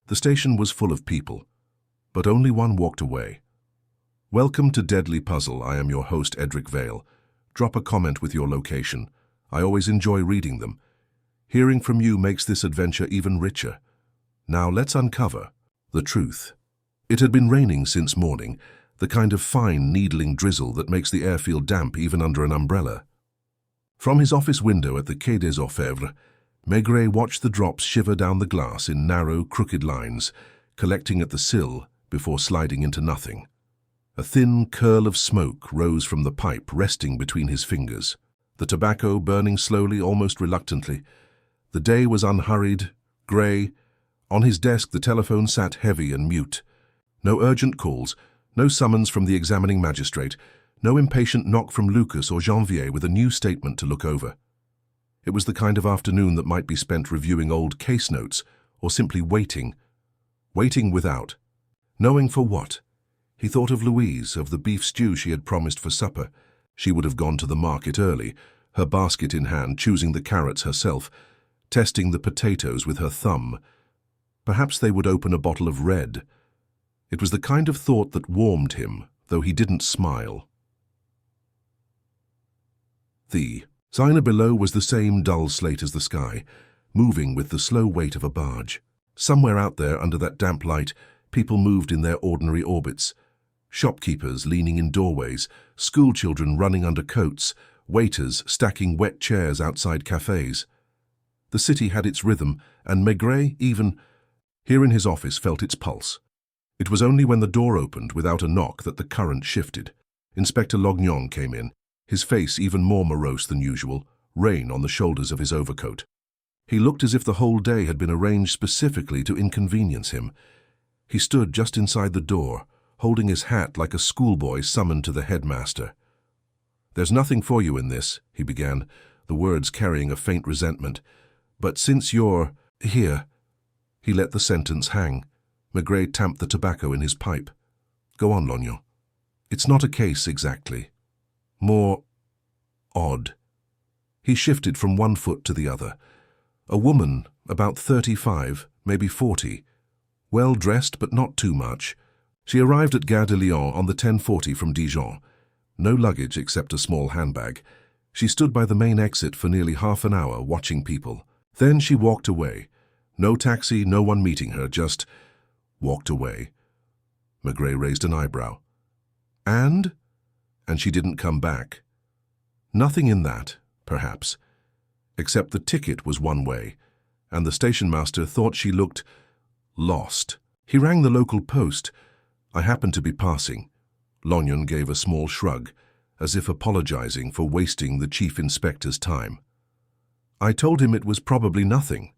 The station was full of people, but only one walked away. Welcome to Deadly Puzzle. I am your host, Edric Vale. Drop a comment with your location. I always enjoy reading them. Hearing from you makes this adventure even richer. Now let's uncover the truth. It had been raining since morning, the kind of fine, needling drizzle that makes the air feel damp even under an umbrella. From his office window at the Quai des Orfèvres, Maigret watched the drops shiver down the glass in narrow, crooked lines, collecting at the sill before sliding into nothing. A thin curl of smoke rose from the pipe resting between his fingers, the tobacco burning slowly, almost reluctantly. The day was unhurried, grey. On his desk the telephone sat heavy and mute. No urgent calls, no summons from the examining magistrate, no impatient knock from Lucas or Janvier with a new statement to look over. It was the kind of afternoon that might be spent reviewing old case notes or simply waiting. Waiting without. Knowing for what? He thought of Louise, of the beef stew she had promised for supper. She would have gone to the market early, her basket in hand, choosing the carrots herself, testing the potatoes with her thumb. Perhaps they would open a bottle of red. It was the kind of thought that warmed him, though he didn't smile. The Seine below was the same dull slate as the sky, moving with the slow weight of a barge. Somewhere out there, under that damp light, people moved in their ordinary orbits. Shopkeepers leaning in doorways, schoolchildren running under coats, waiters stacking wet chairs outside cafes. The city had its rhythm, and Maigret, even here in his office, felt its pulse. It was only when the door opened without a knock that the current shifted. Inspector Lognon came in, his face even more morose than usual, rain on the shoulders of his overcoat. He looked as if the whole day had been arranged specifically to inconvenience him. He stood just inside the door, holding his hat like a schoolboy summoned to the headmaster. "There's nothing for you in this," he began, the words carrying a faint resentment. "But since you're here—" He let the sentence hang. Maigret tamped the tobacco in his pipe. "Go on, Lognon. It's not a case exactly. More odd." He shifted from one foot to the other. A woman, about 35, maybe 40, well-dressed but not too much. She arrived at Gare de Lyon on the 10:40 from Dijon. No luggage except a small handbag. She stood by the main exit for nearly half an hour, watching people. Then she walked away. No taxi, no one meeting her, just walked away. Maigret raised an eyebrow. And she didn't come back. Nothing in that, perhaps, except the ticket was one way, and the station master thought she looked lost. He rang the local post. "I happened to be passing." Lognon gave a small shrug, as if apologizing for wasting the chief inspector's time. "I told him it was probably nothing."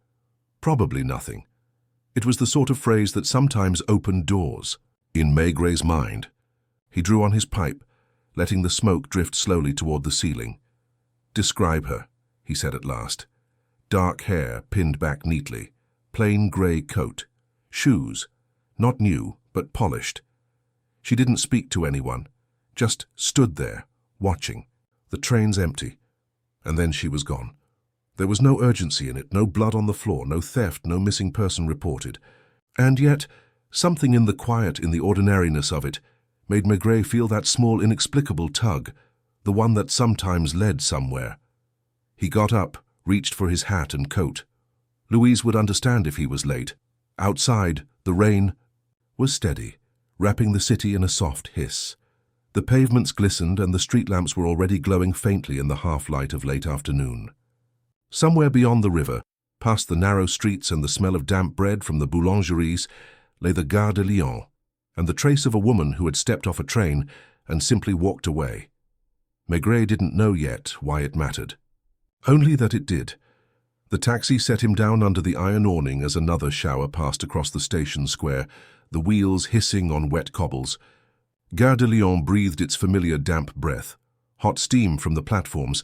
Probably nothing. It was the sort of phrase that sometimes opened doors. In Maigret's mind, he drew on his pipe, letting the smoke drift slowly toward the ceiling. "Describe her," he said at last. "Dark hair pinned back neatly, plain grey coat, shoes, not new, but polished. She didn't speak to anyone, just stood there, watching. The train's empty, and then she was gone. There was no urgency in it, no blood on the floor, no theft, no missing person reported. And yet, something in the quiet, in the ordinariness of it, made Maigret feel that small, inexplicable tug, the one that sometimes led somewhere. He got up, reached for his hat and coat. Louise would understand if he was late. Outside, the rain was steady, wrapping the city in a soft hiss. The pavements glistened and the street lamps were already glowing faintly in the half-light of late afternoon. Somewhere beyond the river, past the narrow streets and the smell of damp bread from the boulangeries, lay the Gare de Lyon, and the trace of a woman who had stepped off a train and simply walked away. Maigret didn't know yet why it mattered. Only that it did. The taxi set him down under the iron awning as another shower passed across the station square, the wheels hissing on wet cobbles. Gare de Lyon breathed its familiar damp breath, hot steam from the platforms,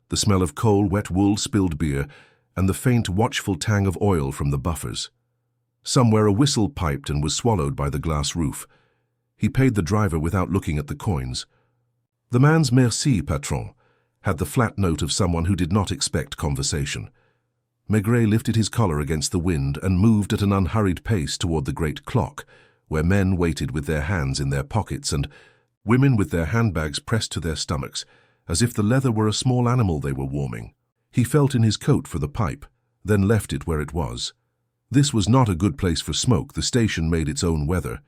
the smell of coal, wet wool, spilled beer, and the faint, watchful tang of oil from the buffers. Somewhere a whistle piped and was swallowed by the glass roof. He paid the driver without looking at the coins. The man's "Merci, patron" had the flat note of someone who did not expect conversation. Maigret lifted his collar against the wind and moved at an unhurried pace toward the great clock, where men waited with their hands in their pockets and women with their handbags pressed to their stomachs, as if the leather were a small animal they were warming. He felt in his coat for the pipe, then left it where it was. This was not a good place for smoke. The station made its own weather.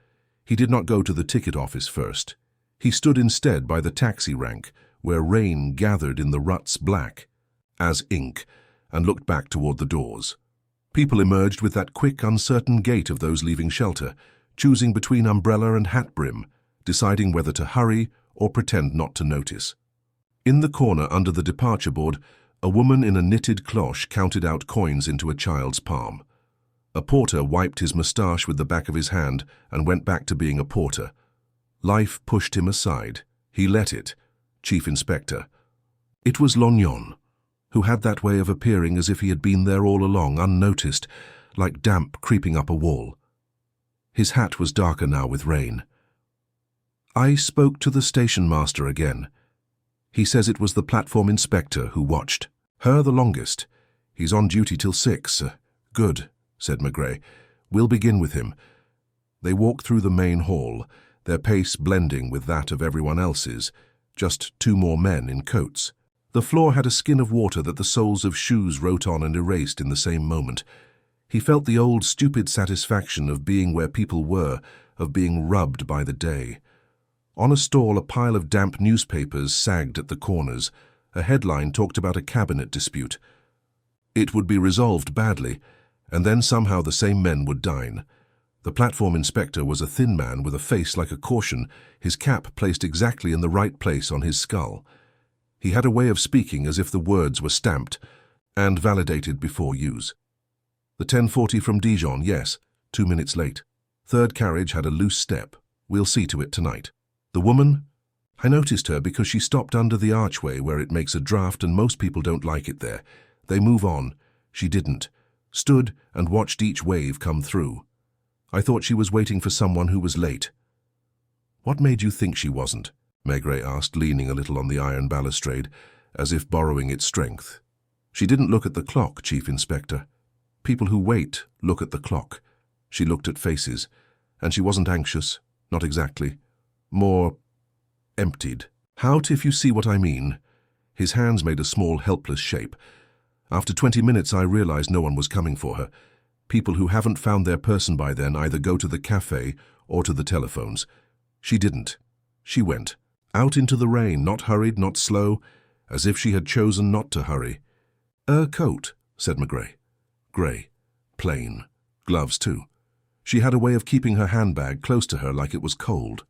He did not go to the ticket office first. He stood instead by the taxi rank, where rain gathered in the ruts black as ink, and looked back toward the doors. People emerged with that quick, uncertain gait of those leaving shelter, choosing between umbrella and hat brim, deciding whether to hurry or pretend not to notice. In the corner under the departure board, a woman in a knitted cloche counted out coins into a child's palm. A porter wiped his moustache with the back of his hand and went back to being a porter. Life pushed him aside. He let it. Chief Inspector. It was Lognon, who had that way of appearing as if he had been there all along, unnoticed, like damp creeping up a wall. His hat was darker now with rain. I spoke to the station master again. He says it was the platform inspector who watched. Her the longest. He's on duty till 6. Good, said Maigret. We'll begin with him. They walked through the main hall, their pace blending with that of everyone else's, just 2 more men in coats. The floor had a skin of water that the soles of shoes wrote on and erased in the same moment. He felt the old stupid satisfaction of being where people were, of being rubbed by the day. On a stall, a pile of damp newspapers sagged at the corners. A headline talked about a cabinet dispute. It would be resolved badly, and then somehow the same men would dine. The platform inspector was a thin man with a face like a caution, his cap placed exactly in the right place on his skull. He had a way of speaking as if the words were stamped and validated before use. The 10:40 from Dijon, yes, 2 minutes late. 3rd carriage had a loose step. We'll see to it tonight. The woman? I noticed her because she stopped under the archway where it makes a draft and most people don't like it there. They move on. She didn't. Stood and watched each wave come through. I thought she was waiting for someone who was late. What made you think she wasn't? Maigret asked, leaning a little on the iron balustrade, as if borrowing its strength. She didn't look at the clock, Chief Inspector. People who wait look at the clock. She looked at faces, and she wasn't anxious, not exactly. More emptied. Out, if you see what I mean. His hands made a small, helpless shape. After 20 minutes, I realized no one was coming for her. People who haven't found their person by then either go to the cafe or to the telephones. She didn't. She went. Out into the rain, not hurried, not slow, as if she had chosen not to hurry. Coat, said Maigret. Grey. Plain. Gloves, too. She had a way of keeping her handbag close to her like it was cold.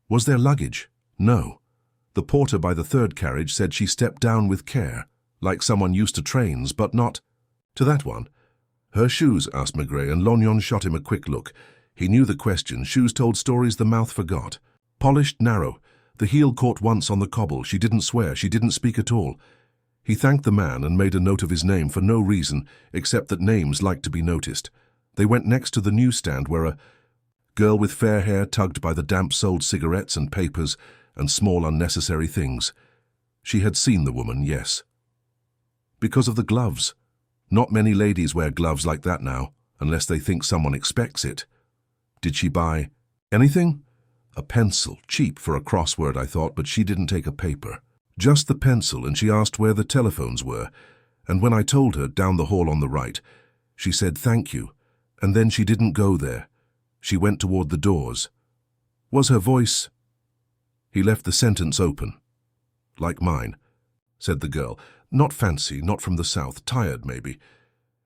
Was there luggage? No. The porter by the 3rd carriage said she stepped down with care, like someone used to trains, but not to that one. Her shoes, asked Maigret, and Lognon shot him a quick look. He knew the question. Shoes told stories the mouth forgot. Polished, narrow. The heel caught once on the cobble. She didn't swear. She didn't speak at all. He thanked the man and made a note of his name for no reason, except that names like to be noticed. They went next to the newsstand where a girl with fair hair tugged by the damp sold cigarettes and papers and small unnecessary things. She had seen the woman, yes. Because of the gloves. Not many ladies wear gloves like that now, unless they think someone expects it. Did she buy anything? A pencil, cheap for a crossword, I thought, but she didn't take a paper. Just the pencil, and she asked where the telephones were. And when I told her, down the hall on the right, she said thank you, and then she didn't go there. She went toward the doors. Was her voice? He left the sentence open. Like mine, said the girl. Not fancy, not from the south, tired maybe.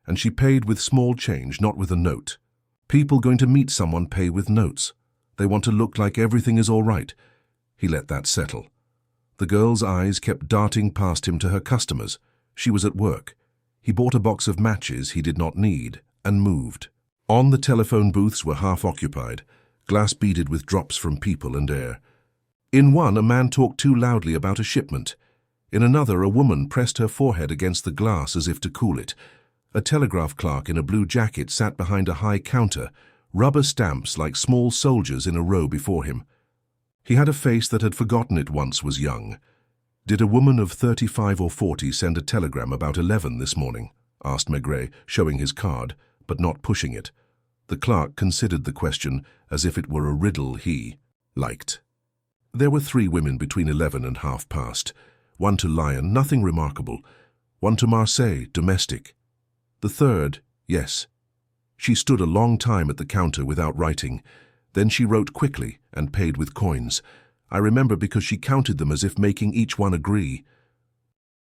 And she paid with small change, not with a note. People going to meet someone pay with notes. They want to look like everything is all right. He let that settle. The girl's eyes kept darting past him to her customers. She was at work. He bought a box of matches he did not need and moved. On the telephone booths were half occupied, glass beaded with drops from people and air. In one, a man talked too loudly about a shipment. In another, a woman pressed her forehead against the glass as if to cool it. A telegraph clerk in a blue jacket sat behind a high counter, rubber stamps like small soldiers in a row before him. He had a face that had forgotten it once was young. Did a woman of 35 or 40 send a telegram about 11 this morning? asked Maigret, showing his card, but not pushing it. The clerk considered the question as if it were a riddle he liked. There were 3 women between 11 and half past. One to Lyon, nothing remarkable. One to Marseille, domestic. The third, yes. She stood a long time at the counter without writing. Then she wrote quickly and paid with coins. I remember because she counted them as if making each one agree.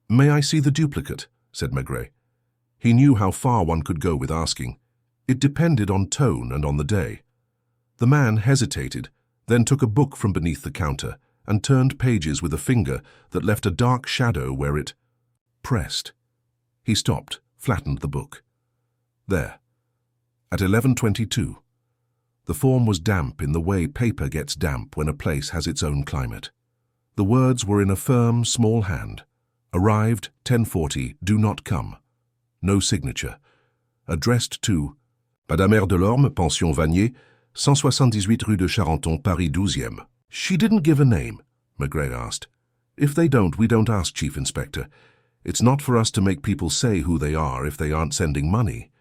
"May I see the duplicate?" said Maigret. He knew how far one could go with asking. It depended on tone and on the day. The man hesitated, then took a book from beneath the counter and turned pages with a finger that left a dark shadow where it pressed. He stopped, flattened the book. There. At 11:22. The form was damp in the way paper gets damp when a place has its own climate. The words were in a firm, small hand. Arrived, 10:40, do not come. No signature. Addressed to Madame R. Delorme, Pension Vanier, 178 rue de Charenton, Paris 12e. She didn't give a name, Maigret asked. If they don't, we don't ask, Chief Inspector. It's not for us to make people say who they are if they aren't sending money.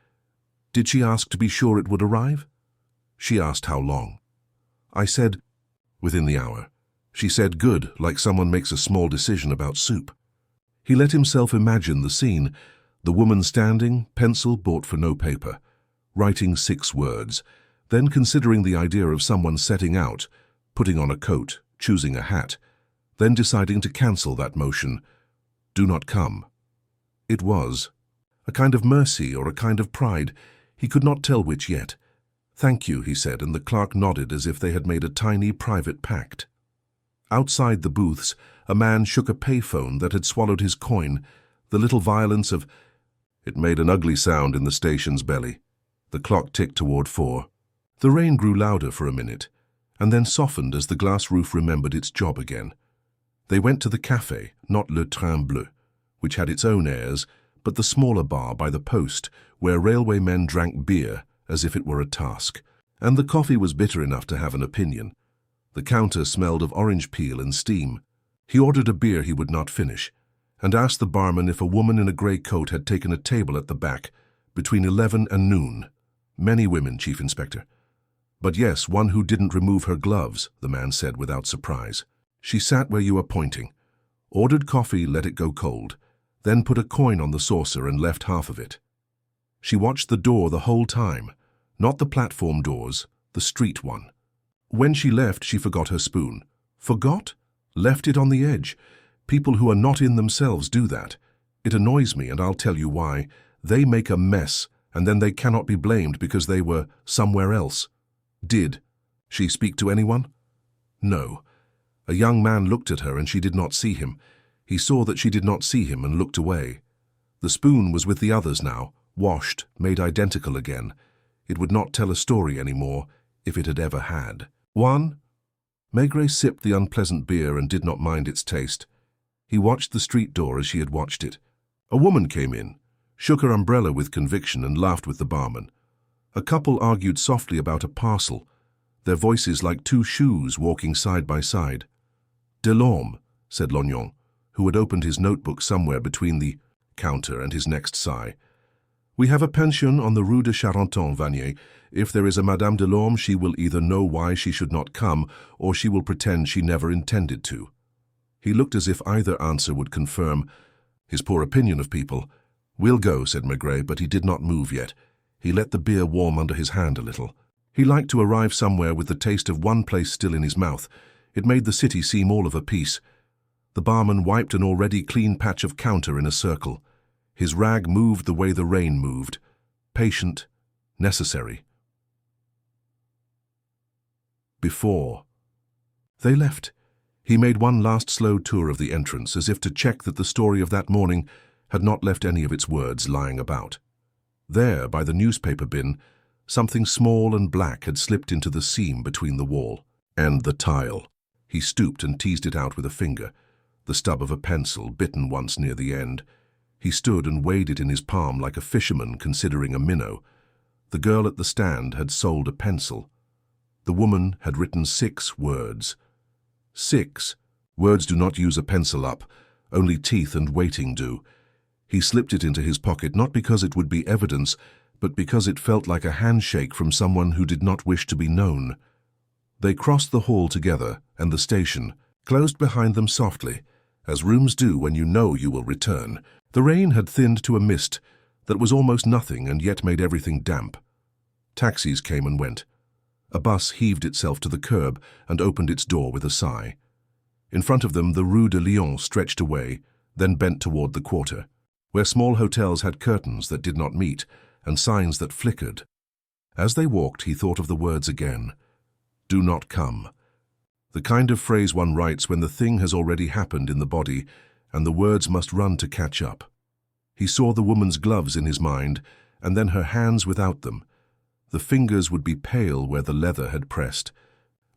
Did she ask to be sure it would arrive? She asked how long. I said, within the hour. She said good, like someone makes a small decision about soup. He let himself imagine the scene, the woman standing, pencil bought for no paper, writing 6 words, then considering the idea of someone setting out, putting on a coat, choosing a hat, then deciding to cancel that motion. Do not come. It was a kind of mercy or a kind of pride. He could not tell which yet. Thank you, he said, and the clerk nodded as if they had made a tiny private pact. Outside the booths, a man shook a payphone that had swallowed his coin, the little violence of... It made an ugly sound in the station's belly. The clock ticked toward 4. The rain grew louder for a minute, and then softened as the glass roof remembered its job again. They went to the café, not Le Train Bleu, which had its own airs, but the smaller bar by the post, where railway men drank beer as if it were a task, and the coffee was bitter enough to have an opinion. The counter smelled of orange peel and steam. He ordered a beer he would not finish, and asked the barman if a woman in a grey coat had taken a table at the back, between 11 and noon. Many women, Chief Inspector. But yes, one who didn't remove her gloves, the man said without surprise. She sat where you are pointing. Ordered coffee, let it go cold, then put a coin on the saucer and left half of it. She watched the door the whole time, not the platform doors, the street one. When she left, she forgot her spoon. Forgot? Left it on the edge. People who are not in themselves do that. It annoys me, and I'll tell you why. They make a mess, and then they cannot be blamed because they were somewhere else. Did she speak to anyone? No. A young man looked at her and she did not see him. He saw that she did not see him and looked away. The spoon was with the others now, washed, made identical again. It would not tell a story anymore, if it had ever had. One? Maigret sipped the unpleasant beer and did not mind its taste. He watched the street door as she had watched it. A woman came in, shook her umbrella with conviction and laughed with the barman. A couple argued softly about a parcel, their voices like 2 shoes walking side by side. Delorme, said Lognon, who had opened his notebook somewhere between the counter and his next sigh. We have a pension on the rue de Charenton, Vanier. If there is a Madame Delorme, she will either know why she should not come, or she will pretend she never intended to. He looked as if either answer would confirm his poor opinion of people. We'll go, said Maigret, but he did not move yet. He let the beer warm under his hand a little. He liked to arrive somewhere with the taste of one place still in his mouth. It made the city seem all of a piece. The barman wiped an already clean patch of counter in a circle. His rag moved the way the rain moved. Patient, necessary. Before. They left. He made one last slow tour of the entrance, as if to check that the story of that morning had not left any of its words lying about. There, by the newspaper bin, something small and black had slipped into the seam between the wall and the tile. He stooped and teased it out with a finger, the stub of a pencil bitten once near the end. He stood and weighed it in his palm like a fisherman considering a minnow. The girl at the stand had sold a pencil. The woman had written 6 words. 6. Words do not use a pencil up. Only teeth and waiting do. He slipped it into his pocket not because it would be evidence, but because it felt like a handshake from someone who did not wish to be known. They crossed the hall together, and the station closed behind them softly, as rooms do when you know you will return. The rain had thinned to a mist that was almost nothing and yet made everything damp. Taxis came and went. A bus heaved itself to the curb and opened its door with a sigh. In front of them, the Rue de Lyon stretched away, then bent toward the quarter, where small hotels had curtains that did not meet and signs that flickered. As they walked, he thought of the words again. Do not come. The kind of phrase one writes when the thing has already happened in the body and the words must run to catch up. He saw the woman's gloves in his mind, and then her hands without them. The fingers would be pale where the leather had pressed,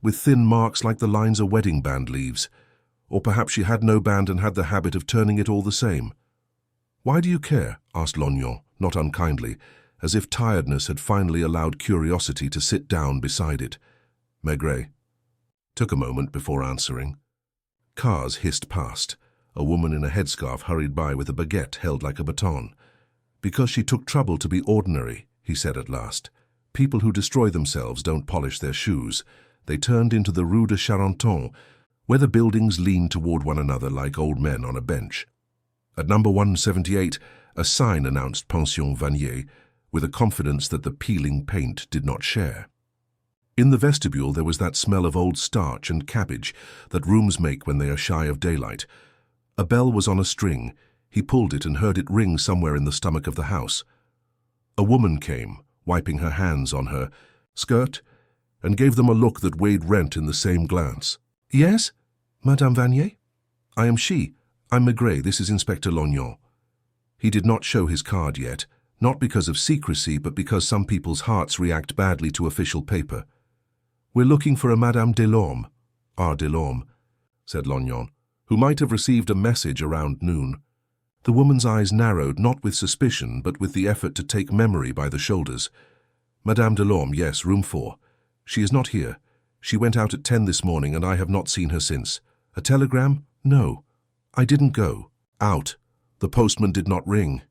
with thin marks like the lines a wedding band leaves. Or perhaps she had no band and had the habit of turning it all the same. Why do you care? Asked Lognon, not unkindly, as if tiredness had finally allowed curiosity to sit down beside it. Maigret took a moment before answering. Cars hissed past. A woman in a headscarf hurried by with a baguette held like a baton. Because she took trouble to be ordinary, he said at last. People who destroy themselves don't polish their shoes. They turned into the Rue de Charenton, where the buildings leaned toward one another like old men on a bench. At number 178, a sign announced Pension Vanier, with a confidence that the peeling paint did not share. In the vestibule there was that smell of old starch and cabbage that rooms make when they are shy of daylight. A bell was on a string. He pulled it and heard it ring somewhere in the stomach of the house. A woman came, wiping her hands on her skirt, and gave them a look that weighed rent in the same glance. Yes, Madame Vanier? I am she. I'm Maigret. This is Inspector Lognon. He did not show his card yet, not because of secrecy, but because some people's hearts react badly to official paper. We're looking for a Madame Delorme. Ah, Delorme, said Lognon, who might have received a message around noon. The woman's eyes narrowed, not with suspicion, but with the effort to take memory by the shoulders. Madame Delorme, yes, room 4. She is not here. She went out at 10 this morning, and I have not seen her since. A telegram? No. I didn't go. Out. The postman did not ring.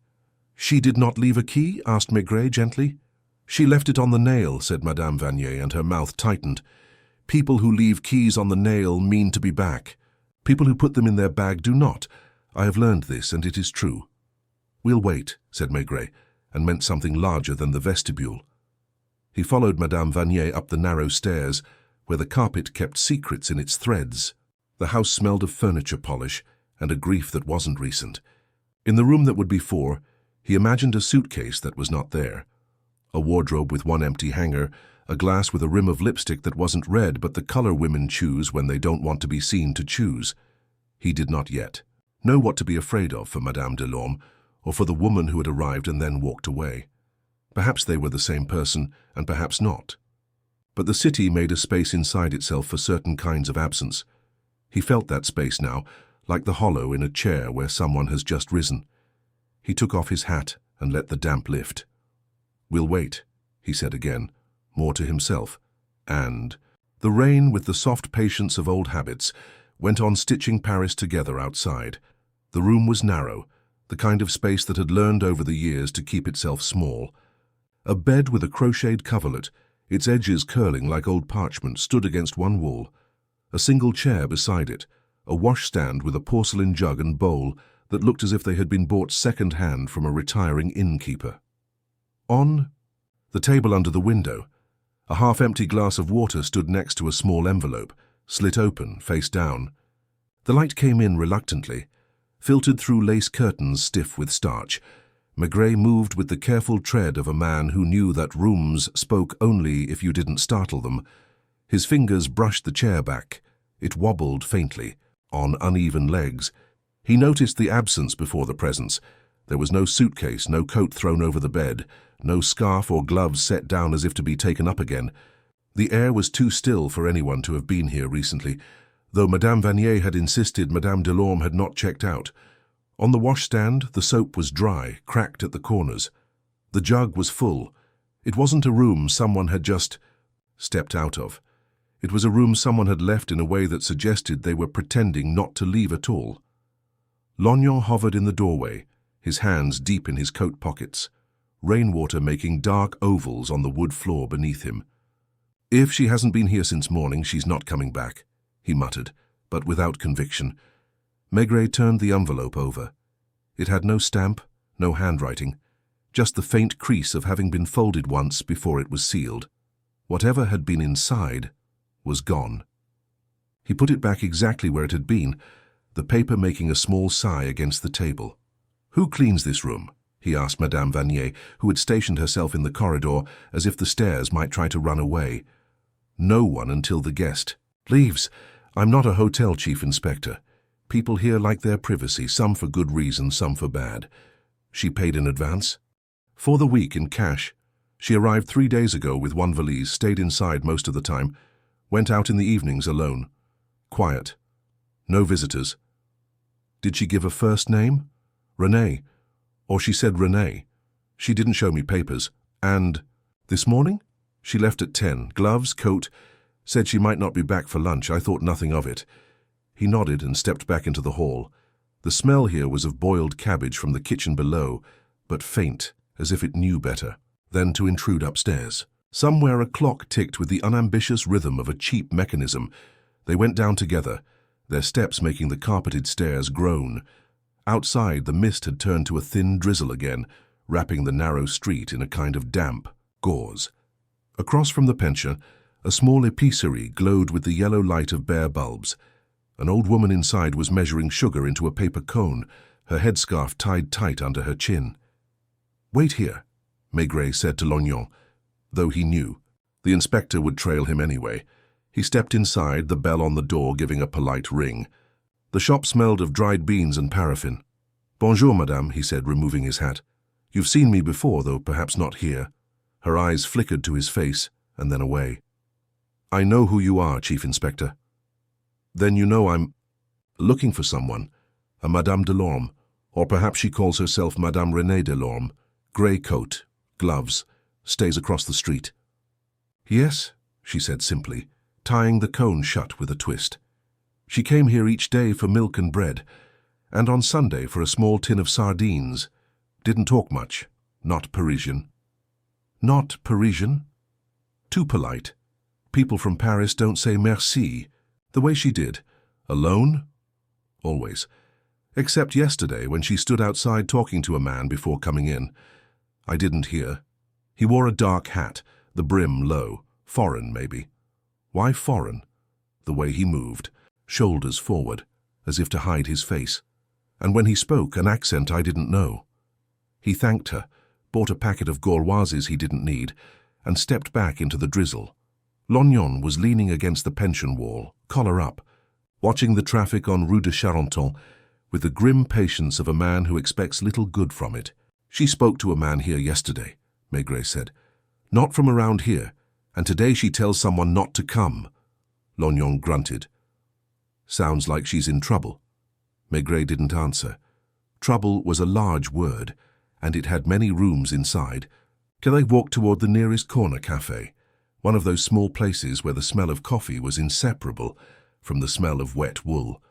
She did not leave a key? Asked Maigret gently. She left it on the nail, said Madame Vanier, and her mouth tightened. People who leave keys on the nail mean to be back. People who put them in their bag do not. I have learned this, and it is true. We'll wait, said Maigret, and meant something larger than the vestibule. He followed Madame Vanier up the narrow stairs, where the carpet kept secrets in its threads. The house smelled of furniture polish and a grief that wasn't recent. In the room that would be 4, he imagined a suitcase that was not there. A wardrobe with one empty hanger, a glass with a rim of lipstick that wasn't red but the color women choose when they don't want to be seen to choose. He did not yet know what to be afraid of for Madame Delorme, or for the woman who had arrived and then walked away. Perhaps they were the same person, and perhaps not. But the city made a space inside itself for certain kinds of absence. He felt that space now, like the hollow in a chair where someone has just risen. He took off his hat and let the damp lift. We'll wait, he said again, more to himself. And the rain, with the soft patience of old habits, went on stitching Paris together outside. The room was narrow, the kind of space that had learned over the years to keep itself small. A bed with a crocheted coverlet, its edges curling like old parchment, stood against one wall. A single chair beside it, a washstand with a porcelain jug and bowl that looked as if they had been bought second-hand from a retiring innkeeper. On the table under the window, a half-empty glass of water stood next to a small envelope, slit open, face down. The light came in reluctantly, filtered through lace curtains stiff with starch. Maigret moved with the careful tread of a man who knew that rooms spoke only if you didn't startle them. His fingers brushed the chair back. It wobbled faintly, on uneven legs. He noticed the absence before the presence. There was no suitcase, no coat thrown over the bed, no scarf or gloves set down as if to be taken up again. The air was too still for anyone to have been here recently, though Madame Vanier had insisted Madame Delorme had not checked out. On the washstand, the soap was dry, cracked at the corners. The jug was full. It wasn't a room someone had just stepped out of. It was a room someone had left in a way that suggested they were pretending not to leave at all. Lognon hovered in the doorway, his hands deep in his coat pockets, rainwater making dark ovals on the wood floor beneath him. "If she hasn't been here since morning, she's not coming back," he muttered, but without conviction. Maigret turned the envelope over. It had no stamp, no handwriting, just the faint crease of having been folded once before it was sealed. Whatever had been inside was gone. He put it back exactly where it had been, the paper making a small sigh against the table. "Who cleans this room?" he asked Madame Vanier, who had stationed herself in the corridor as if the stairs might try to run away. "No one until the guest leaves. I'm not a hotel chief inspector. People here like their privacy, some for good reason, some for bad." She paid in advance? "For the week in cash. She arrived 3 days ago with one valise, stayed inside most of the time, went out in the evenings alone. Quiet. No visitors." "Did she give a first name?" "Renee. Or she said Renee. She didn't show me papers. And this morning? She left at 10. Gloves, coat. Said she might not be back for lunch. I thought nothing of it." He nodded and stepped back into the hall. The smell here was of boiled cabbage from the kitchen below, but faint, as if it knew better, than to intrude upstairs. Somewhere a clock ticked with the unambitious rhythm of a cheap mechanism. They went down together, their steps making the carpeted stairs groan. Outside, the mist had turned to a thin drizzle again, wrapping the narrow street in a kind of damp gauze. Across from the pension, a small épicerie glowed with the yellow light of bare bulbs. An old woman inside was measuring sugar into a paper cone, her headscarf tied tight under her chin. "Wait here," Maigret said to Lognon, though he knew. The inspector would trail him anyway. He stepped inside, the bell on the door giving a polite ring. The shop smelled of dried beans and paraffin. "Bonjour, madame," he said, removing his hat. "You've seen me before, though perhaps not here." Her eyes flickered to his face, and then away. "I know who you are, Chief Inspector." "Then you know I'm looking for someone, a Madame Delorme, or perhaps she calls herself Madame Renée Delorme, grey coat, gloves, stays across the street." "Yes," she said simply, tying the cone shut with a twist. "She came here each day for milk and bread, and on Sunday for a small tin of sardines. Didn't talk much. Not Parisian." "Not Parisian?" "Too polite. People from Paris don't say merci, the way she did. Alone? Always. Except yesterday when she stood outside talking to a man before coming in. I didn't hear. He wore a dark hat, the brim low. Foreign, maybe. Why foreign? The way he moved, shoulders forward, as if to hide his face. And when he spoke, an accent I didn't know. He thanked her, bought a packet of Gauloises he didn't need, and stepped back into the drizzle. Lognon was leaning against the pension wall, collar up, watching the traffic on Rue de Charenton with the grim patience of a man who expects little good from it. "She spoke to a man here yesterday," Maigret said. "Not from around here, and today she tells someone not to come." Lognon grunted. "Sounds like she's in trouble." Maigret didn't answer. Trouble was a large word, and it had many rooms inside. They walked toward the nearest corner cafe, one of those small places where the smell of coffee was inseparable from the smell of wet wool.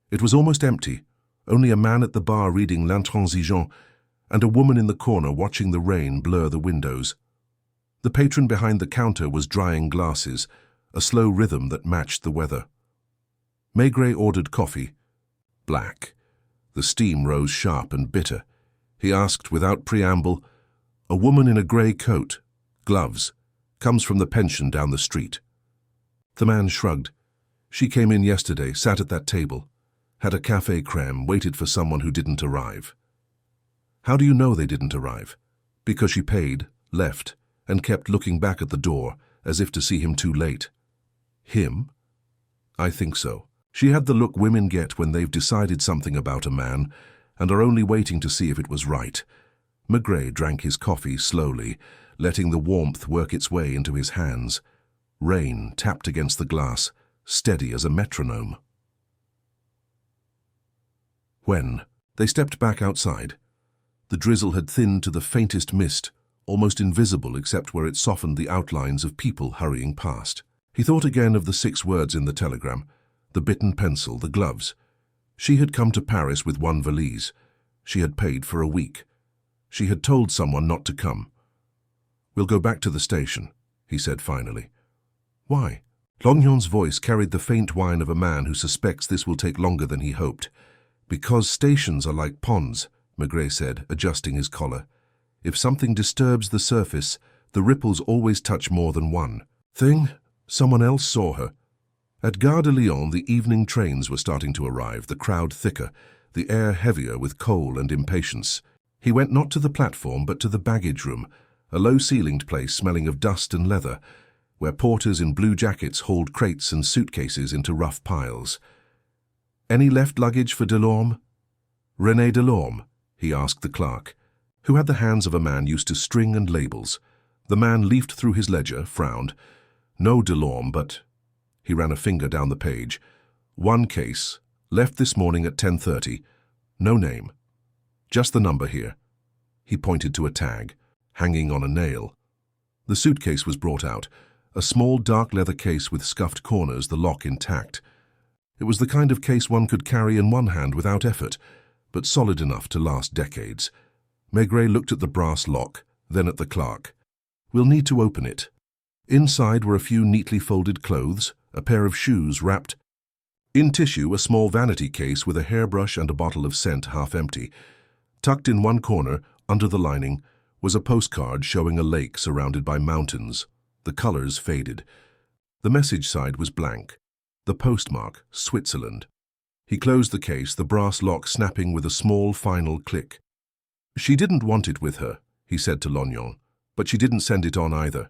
It was almost empty, only a man at the bar reading L'Intransigeant and a woman in the corner watching the rain blur the windows. The patron behind the counter was drying glasses, a slow rhythm that matched the weather. Maigret ordered coffee. Black. The steam rose sharp and bitter. He asked without preamble, "A woman in a grey coat, gloves, comes from the pension down the street." The man shrugged. "She came in yesterday, sat at that table, had a café crème, waited for someone who didn't arrive." "How do you know they didn't arrive?" "Because she paid, left, and kept looking back at the door, as if to see him too late." "Him?" "I think so. She had the look women get when they've decided something about a man and are only waiting to see if it was right." Maigret drank his coffee slowly, letting the warmth work its way into his hands. Rain tapped against the glass, steady as a metronome. When they stepped back outside, the drizzle had thinned to the faintest mist, almost invisible except where it softened the outlines of people hurrying past. He thought again of the 6 words in the telegram, the bitten pencil, the gloves. She had come to Paris with one valise. She had paid for a week. She had told someone not to come. "We'll go back to the station," he said finally. "Why?" Lognon's voice carried the faint whine of a man who suspects this will take longer than he hoped. "Because stations are like ponds," Maigret said, adjusting his collar. "If something disturbs the surface, the ripples always touch more than one thing. Someone else saw her." At Gare de Lyon, the evening trains were starting to arrive, the crowd thicker, the air heavier with coal and impatience. He went not to the platform but to the baggage room, a low-ceilinged place smelling of dust and leather, where porters in blue jackets hauled crates and suitcases into rough piles. "Any left luggage for Delorme?" "René Delorme?" he asked the clerk, who had the hands of a man used to string and labels. The man leafed through his ledger, frowned. "No Delorme, but—" He ran a finger down the page. "One case, left this morning at 10:30. No name. Just the number here." He pointed to a tag, hanging on a nail. The suitcase was brought out, a small dark leather case with scuffed corners, the lock intact. It was the kind of case one could carry in one hand without effort, but solid enough to last decades. Maigret looked at the brass lock, then at the clerk. "We'll need to open it." Inside were a few neatly folded clothes, a pair of shoes wrapped in tissue, a small vanity case with a hairbrush and a bottle of scent half empty. Tucked in one corner, under the lining, was a postcard showing a lake surrounded by mountains. The colors faded. The message side was blank. The postmark, Switzerland. He closed the case, the brass lock snapping with a small final click. "She didn't want it with her," he said to Lognon, "but she didn't send it on either."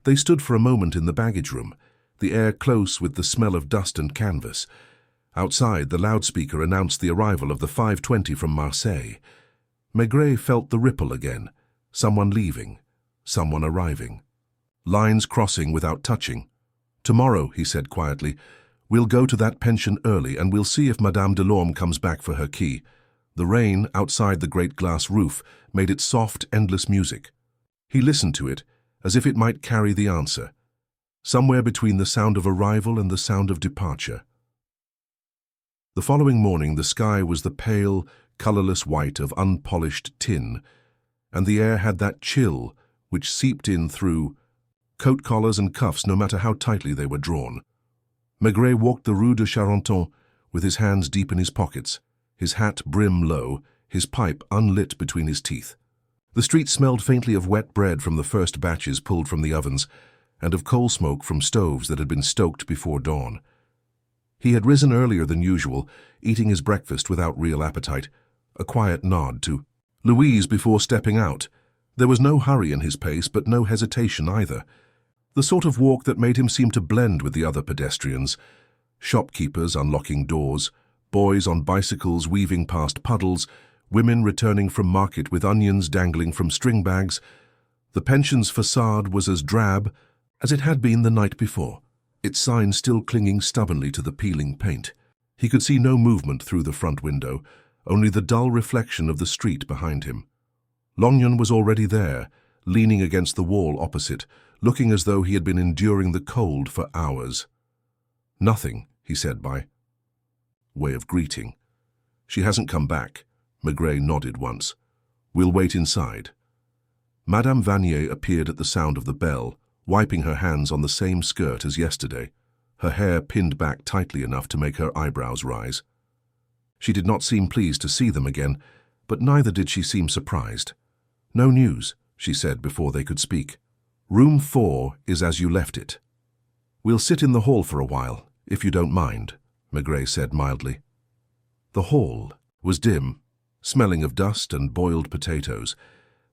They stood for a moment in the baggage room, the air close with the smell of dust and canvas. Outside, the loudspeaker announced the arrival of the 5:20 from Marseille. Maigret felt the ripple again. Someone leaving, someone arriving. Lines crossing without touching. "Tomorrow," he said quietly, "we'll go to that pension early and we'll see if Madame Delorme comes back for her key." The rain outside the great glass roof made its soft, endless music. He listened to it, as if it might carry the answer, somewhere between the sound of arrival and the sound of departure. The following morning the sky was the pale, colorless white of unpolished tin, and the air had that chill which seeped in through coat collars and cuffs no matter how tightly they were drawn. Maigret walked the Rue de Charenton with his hands deep in his pockets, his hat brim low, his pipe unlit between his teeth. The street smelled faintly of wet bread from the first batches pulled from the ovens, and of coal smoke from stoves that had been stoked before dawn. He had risen earlier than usual, eating his breakfast without real appetite, a quiet nod to Louise before stepping out. There was no hurry in his pace, but no hesitation either. The sort of walk that made him seem to blend with the other pedestrians. Shopkeepers unlocking doors, boys on bicycles weaving past puddles, women returning from market with onions dangling from string bags. The pension's facade was as drab as it had been the night before, its sign still clinging stubbornly to the peeling paint. He could see no movement through the front window, only the dull reflection of the street behind him. Lognon was already there, leaning against the wall opposite, looking as though he had been enduring the cold for hours. "Nothing," he said by way of greeting. "She hasn't come back." Maigret nodded once. "We'll wait inside." Madame Vanier appeared at the sound of the bell, wiping her hands on the same skirt as yesterday, her hair pinned back tightly enough to make her eyebrows rise. She did not seem pleased to see them again, but neither did she seem surprised. "No news," she said before they could speak. "Room 4 is as you left it." "We'll sit in the hall for a while, if you don't mind," Maigret said mildly. The hall was dim, smelling of dust and boiled potatoes,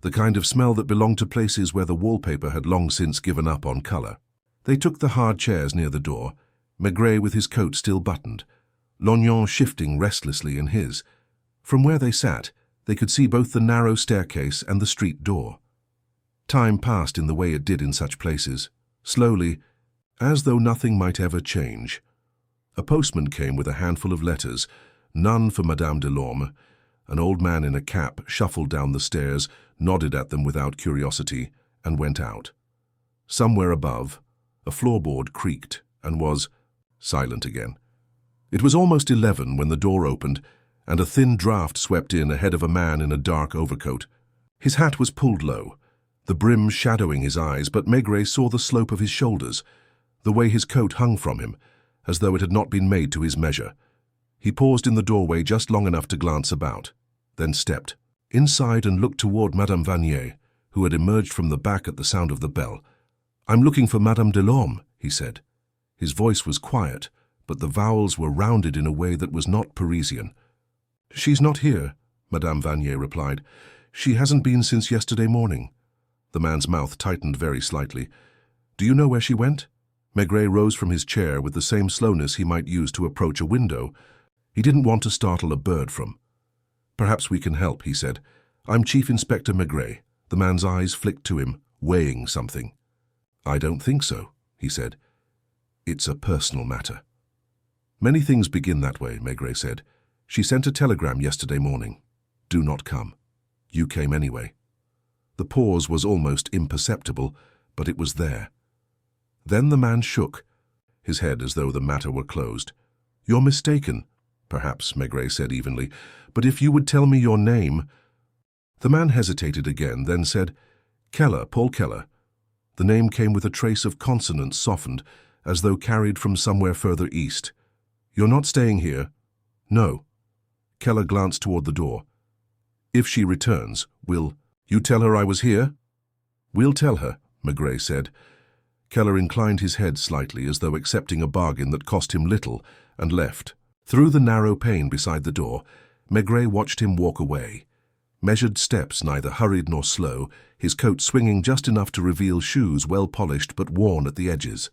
the kind of smell that belonged to places where the wallpaper had long since given up on color. They took the hard chairs near the door, Maigret with his coat still buttoned, Lognon shifting restlessly in his. From where they sat, they could see both the narrow staircase and the street door. Time passed in the way it did in such places, slowly, as though nothing might ever change. A postman came with a handful of letters, none for Madame Delorme. An old man in a cap shuffled down the stairs, nodded at them without curiosity, and went out. Somewhere above, a floorboard creaked and was silent again. It was almost 11 when the door opened, and a thin draft swept in ahead of a man in a dark overcoat. His hat was pulled low, the brim shadowing his eyes, but Maigret saw the slope of his shoulders, the way his coat hung from him, as though it had not been made to his measure. He paused in the doorway just long enough to glance about, then stepped inside and looked toward Madame Vanier, who had emerged from the back at the sound of the bell. "I'm looking for Madame Delorme," he said. His voice was quiet, but the vowels were rounded in a way that was not Parisian. "She's not here," Madame Vanier replied. "She hasn't been since yesterday morning." The man's mouth tightened very slightly. "Do you know where she went?" Maigret rose from his chair with the same slowness he might use to approach a window. He didn't want to startle a bird from. "Perhaps we can help," he said. "I'm Chief Inspector Maigret." The man's eyes flicked to him, weighing something. "I don't think so," he said. "It's a personal matter." "Many things begin that way," Maigret said. "She sent a telegram yesterday morning. Do not come. You came anyway." The pause was almost imperceptible, but it was there. Then the man shook, his head as though the matter were closed. "You're mistaken," perhaps, Maigret said evenly, "but if you would tell me your name—" The man hesitated again, then said, "Keller, Paul Keller." The name came with a trace of consonants softened, as though carried from somewhere further east. "You're not staying here?" "No." Keller glanced toward the door. "If she returns, will you tell her I was here?" "We'll tell her," Maigret said. Keller inclined his head slightly, as though accepting a bargain that cost him little, and left. Through the narrow pane beside the door, Maigret watched him walk away. Measured steps, neither hurried nor slow, his coat swinging just enough to reveal shoes well polished but worn at the edges.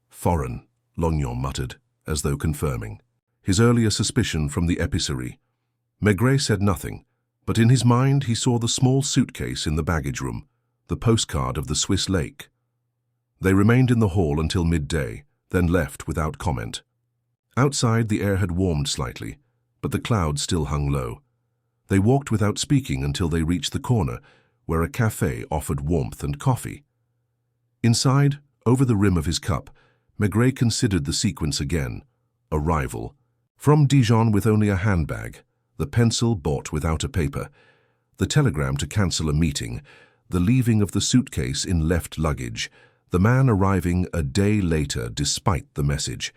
"Foreign," Lognon muttered, as though confirming his earlier suspicion from the épicerie. Maigret said nothing, but in his mind he saw the small suitcase in the baggage room, the postcard of the Swiss lake. They remained in the hall until midday, then left without comment. Outside the air had warmed slightly, but the clouds still hung low. They walked without speaking until they reached the corner, where a café offered warmth and coffee. Inside, over the rim of his cup, Maigret considered the sequence again. Arrival. From Dijon with only a handbag, the pencil bought without a paper, the telegram to cancel a meeting, the leaving of the suitcase in left luggage, the man arriving a day later despite the message.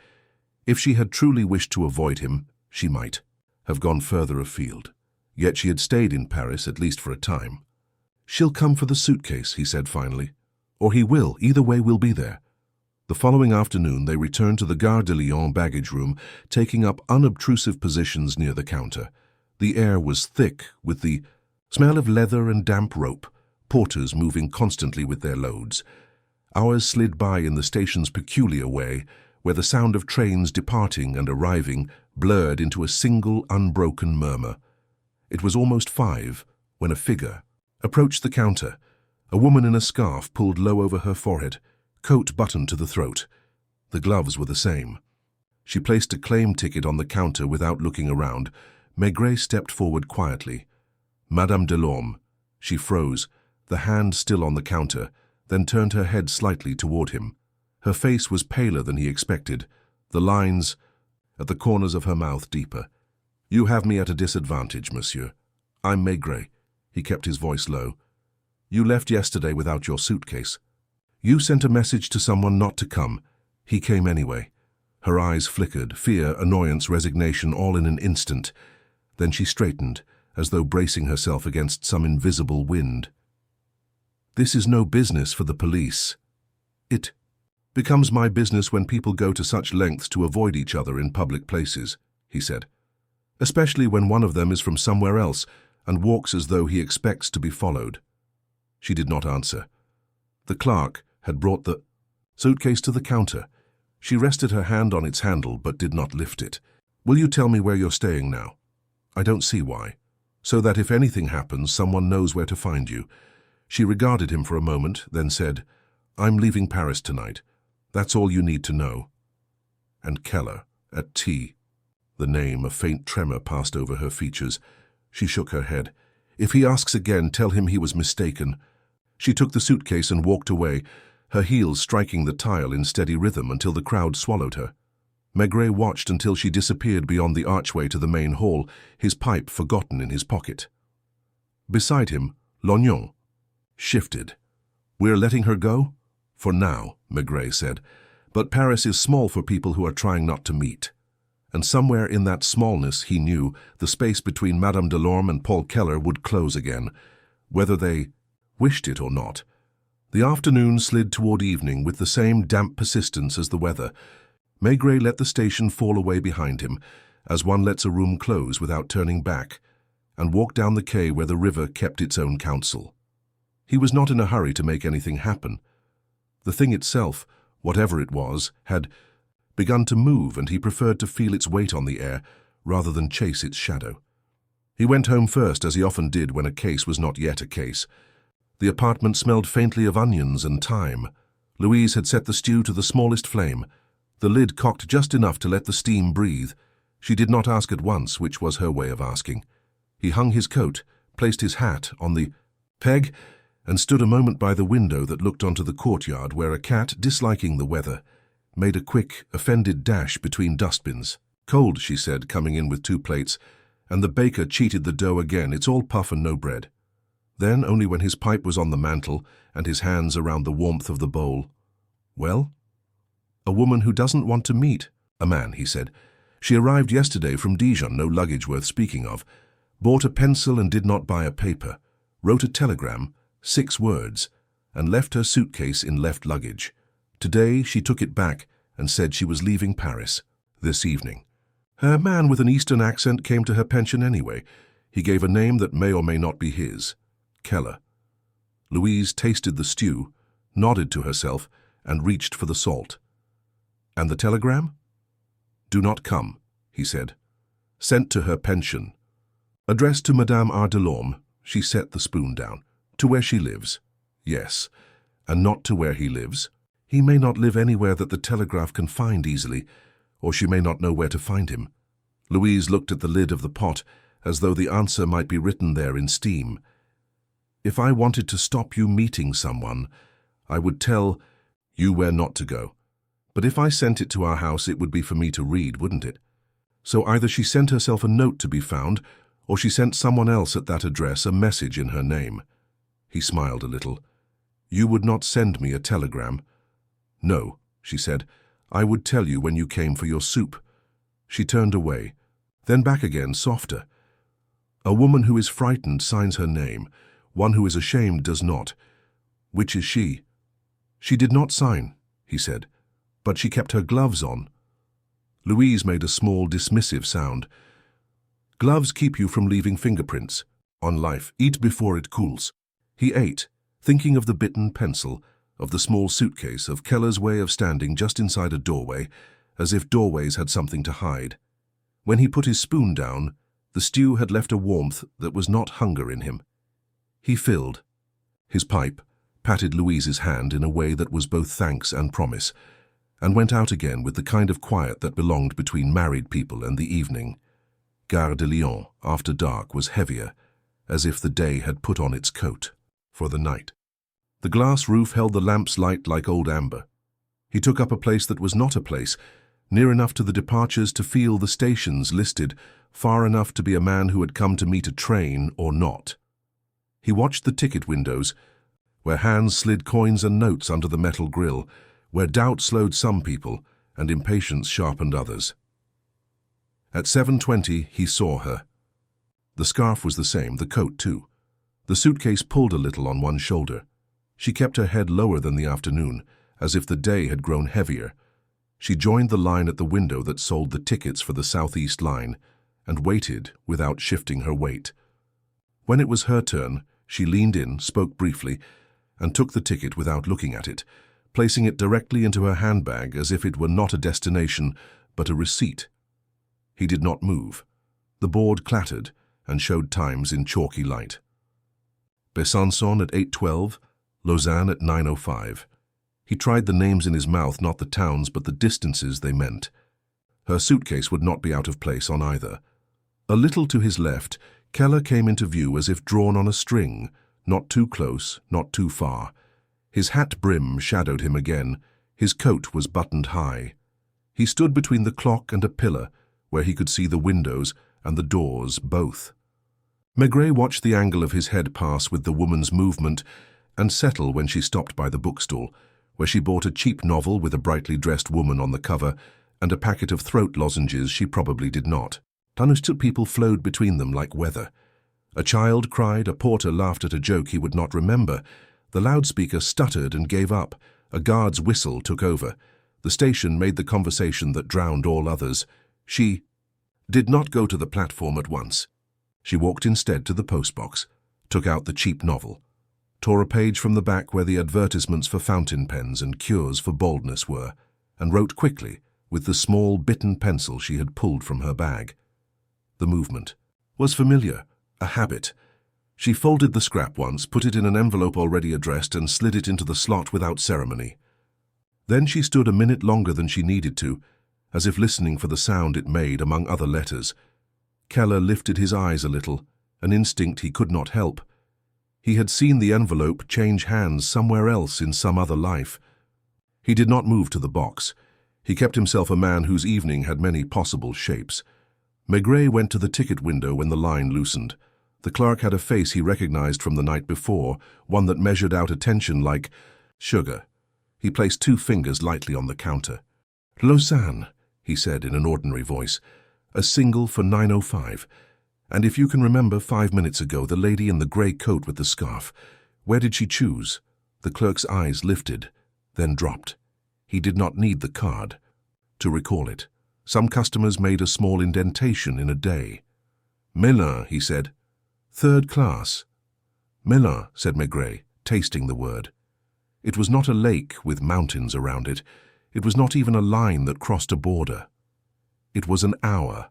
If she had truly wished to avoid him, she might have gone further afield. Yet she had stayed in Paris, at least for a time. "She'll come for the suitcase," he said finally. "Or he will. Either way, we'll be there." The following afternoon they returned to the Gare de Lyon baggage room, taking up unobtrusive positions near the counter. The air was thick with the smell of leather and damp rope, porters moving constantly with their loads. Hours slid by in the station's peculiar way, where the sound of trains departing and arriving blurred into a single unbroken murmur. It was almost 5 when a figure approached the counter, a woman in a scarf pulled low over her forehead, coat buttoned to the throat. The gloves were the same. She placed a claim ticket on the counter without looking around. Maigret stepped forward quietly. "Madame Delorme." She froze, the hand still on the counter, then turned her head slightly toward him. Her face was paler than he expected, the lines at the corners of her mouth deeper. "You have me at a disadvantage, monsieur. I'm Maigret." He kept his voice low. "You left yesterday without your suitcase. You sent a message to someone not to come. He came anyway." Her eyes flickered, fear, annoyance, resignation, all in an instant. Then she straightened, as though bracing herself against some invisible wind. "This is no business for the police. It becomes my business when people go to such lengths to avoid each other in public places," he said. "Especially when one of them is from somewhere else and walks as though he expects to be followed." She did not answer. The clerk had brought the suitcase to the counter. She rested her hand on its handle but did not lift it. "Will you tell me where you're staying now?" "I don't see why. So that if anything happens, someone knows where to find you." She regarded him for a moment, then said, "I'm leaving Paris tonight. That's all you need to know." And Keller, at tea. The name, a faint tremor passed over her features. She shook her head. "If he asks again, tell him he was mistaken." She took the suitcase and walked away, her heels striking the tile in steady rhythm until the crowd swallowed her. Maigret watched until she disappeared beyond the archway to the main hall, his pipe forgotten in his pocket. Beside him, Lognon shifted. "We're letting her go?" "For now," Maigret said. "But Paris is small for people who are trying not to meet." And somewhere in that smallness, he knew, the space between Madame Delorme and Paul Keller would close again, whether they wished it or not. The afternoon slid toward evening with the same damp persistence as the weather. Maigret let the station fall away behind him, as one lets a room close without turning back, and walked down the quay where the river kept its own counsel. He was not in a hurry to make anything happen. The thing itself, whatever it was, had begun to move, and he preferred to feel its weight on the air rather than chase its shadow. He went home first, as he often did when a case was not yet a case. The apartment smelled faintly of onions and thyme. Louise had set the stew to the smallest flame, the lid cocked just enough to let the steam breathe. She did not ask at once, which was her way of asking. He hung his coat, placed his hat on the peg, and stood a moment by the window that looked onto the courtyard, where a cat, disliking the weather, made a quick, offended dash between dustbins. "Cold," she said, coming in with 2 plates, "and the baker cheated the dough again. It's all puff and no bread." Then, only when his pipe was on the mantel and his hands around the warmth of the bowl. "Well?" "A woman who doesn't want to meet." "A man," he said. "She arrived yesterday from Dijon, no luggage worth speaking of. Bought a pencil and did not buy a paper. Wrote a telegram, 6 words, and left her suitcase in left luggage. Today she took it back and said she was leaving Paris this evening. Her man with an Eastern accent came to her pension anyway. He gave a name that may or may not be his. Keller." Louise tasted the stew, nodded to herself, and reached for the salt. "And the telegram?" "Do not come," he said. "Sent to her pension. Addressed to Madame R. Delorme." She set the spoon down. "To where she lives?" "Yes." "And not to where he lives?" "He may not live anywhere that the telegraph can find easily, or she may not know where to find him." Louise looked at the lid of the pot, as though the answer might be written there in steam. "If I wanted to stop you meeting someone, I would tell you where not to go. But if I sent it to our house, it would be for me to read, wouldn't it? So either she sent herself a note to be found, or she sent someone else at that address a message in her name." He smiled a little. "You would not send me a telegram?" "No," she said. "I would tell you when you came for your soup." She turned away, then back again, softer. "A woman who is frightened signs her name. One who is ashamed does not. Which is she?" "She did not sign," he said, "but she kept her gloves on." Louise made a small, dismissive sound. "Gloves keep you from leaving fingerprints. On life, eat before it cools." He ate, thinking of the bitten pencil, of the small suitcase, of Keller's way of standing just inside a doorway, as if doorways had something to hide. When he put his spoon down, the stew had left a warmth that was not hunger in him. He filled his pipe, patted Louise's hand in a way that was both thanks and promise, and went out again with the kind of quiet that belonged between married people and the evening. Gare de Lyon, after dark, was heavier, as if the day had put on its coat for the night. The glass roof held the lamp's light like old amber. He took up a place that was not a place, near enough to the departures to feel the stations listed, far enough to be a man who had come to meet a train or not. He watched the ticket windows, where hands slid coins and notes under the metal grill, where doubt slowed some people and impatience sharpened others. At 7:20 he saw her. The scarf was the same, the coat too. The suitcase pulled a little on one shoulder. She kept her head lower than the afternoon, as if the day had grown heavier. She joined the line at the window that sold the tickets for the Southeast line, and waited without shifting her weight. When it was her turn, she leaned in, spoke briefly, and took the ticket without looking at it, placing it directly into her handbag as if it were not a destination, but a receipt. He did not move. The board clattered and showed times in chalky light. Besançon at 8:12, Lausanne at 9:05. He tried the names in his mouth, not the towns, but the distances they meant. Her suitcase would not be out of place on either. A little to his left, Keller came into view as if drawn on a string, not too close, not too far. His hat brim shadowed him again. His coat was buttoned high. He stood between the clock and a pillar, where he could see the windows and the doors both. Maigret watched the angle of his head pass with the woman's movement and settle when she stopped by the bookstall, where she bought a cheap novel with a brightly dressed woman on the cover and a packet of throat lozenges she probably did not. Punished people flowed between them like weather. A child cried, a porter laughed at a joke he would not remember. The loudspeaker stuttered and gave up. A guard's whistle took over. The station made the conversation that drowned all others. She did not go to the platform at once. She walked instead to the postbox, took out the cheap novel, tore a page from the back where the advertisements for fountain pens and cures for baldness were, and wrote quickly with the small bitten pencil she had pulled from her bag. The movement was familiar, a habit. She folded the scrap once, put it in an envelope already addressed, and slid it into the slot without ceremony. Then she stood a minute longer than she needed to, as if listening for the sound it made among other letters. Keller lifted his eyes a little, an instinct he could not help. He had seen the envelope change hands somewhere else in some other life. He did not move to the box. He kept himself a man whose evening had many possible shapes. Maigret went to the ticket window when the line loosened. The clerk had a face he recognized from the night before, one that measured out attention like sugar. He placed 2 fingers lightly on the counter. "Lausanne," he said in an ordinary voice. "A single for 9:05. And if you can remember 5 minutes ago, the lady in the grey coat with the scarf. Where did she choose?" The clerk's eyes lifted, then dropped. He did not need the card to recall it. Some customers made a small indentation in a day. "Melun," he said. "Third class." "Melun," said Maigret, tasting the word. It was not a lake with mountains around it. It was not even a line that crossed a border. It was an hour,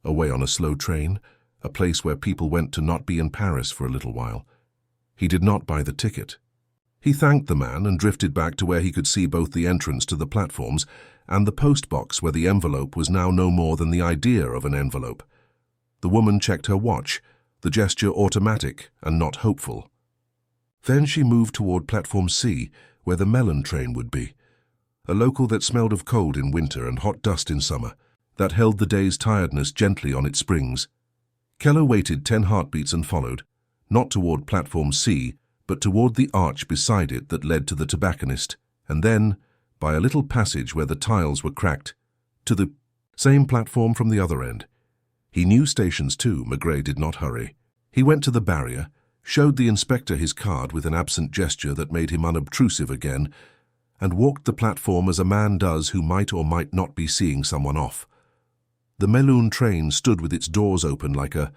away on a slow train, a place where people went to not be in Paris for a little while. He did not buy the ticket. He thanked the man and drifted back to where he could see both the entrance to the platforms and the post box where the envelope was now no more than the idea of an envelope. The woman checked her watch, the gesture automatic and not hopeful. Then she moved toward platform C, where the melon train would be. A local that smelled of cold in winter and hot dust in summer, that held the day's tiredness gently on its springs. Keller waited 10 heartbeats and followed, not toward platform C, but toward the arch beside it that led to the tobacconist, and then, by a little passage where the tiles were cracked, to the same platform from the other end. He knew stations too. Maigret did not hurry. He went to the barrier, showed the inspector his card with an absent gesture that made him unobtrusive again, and walked the platform as a man does who might or might not be seeing someone off. The Melun train stood with its doors open like a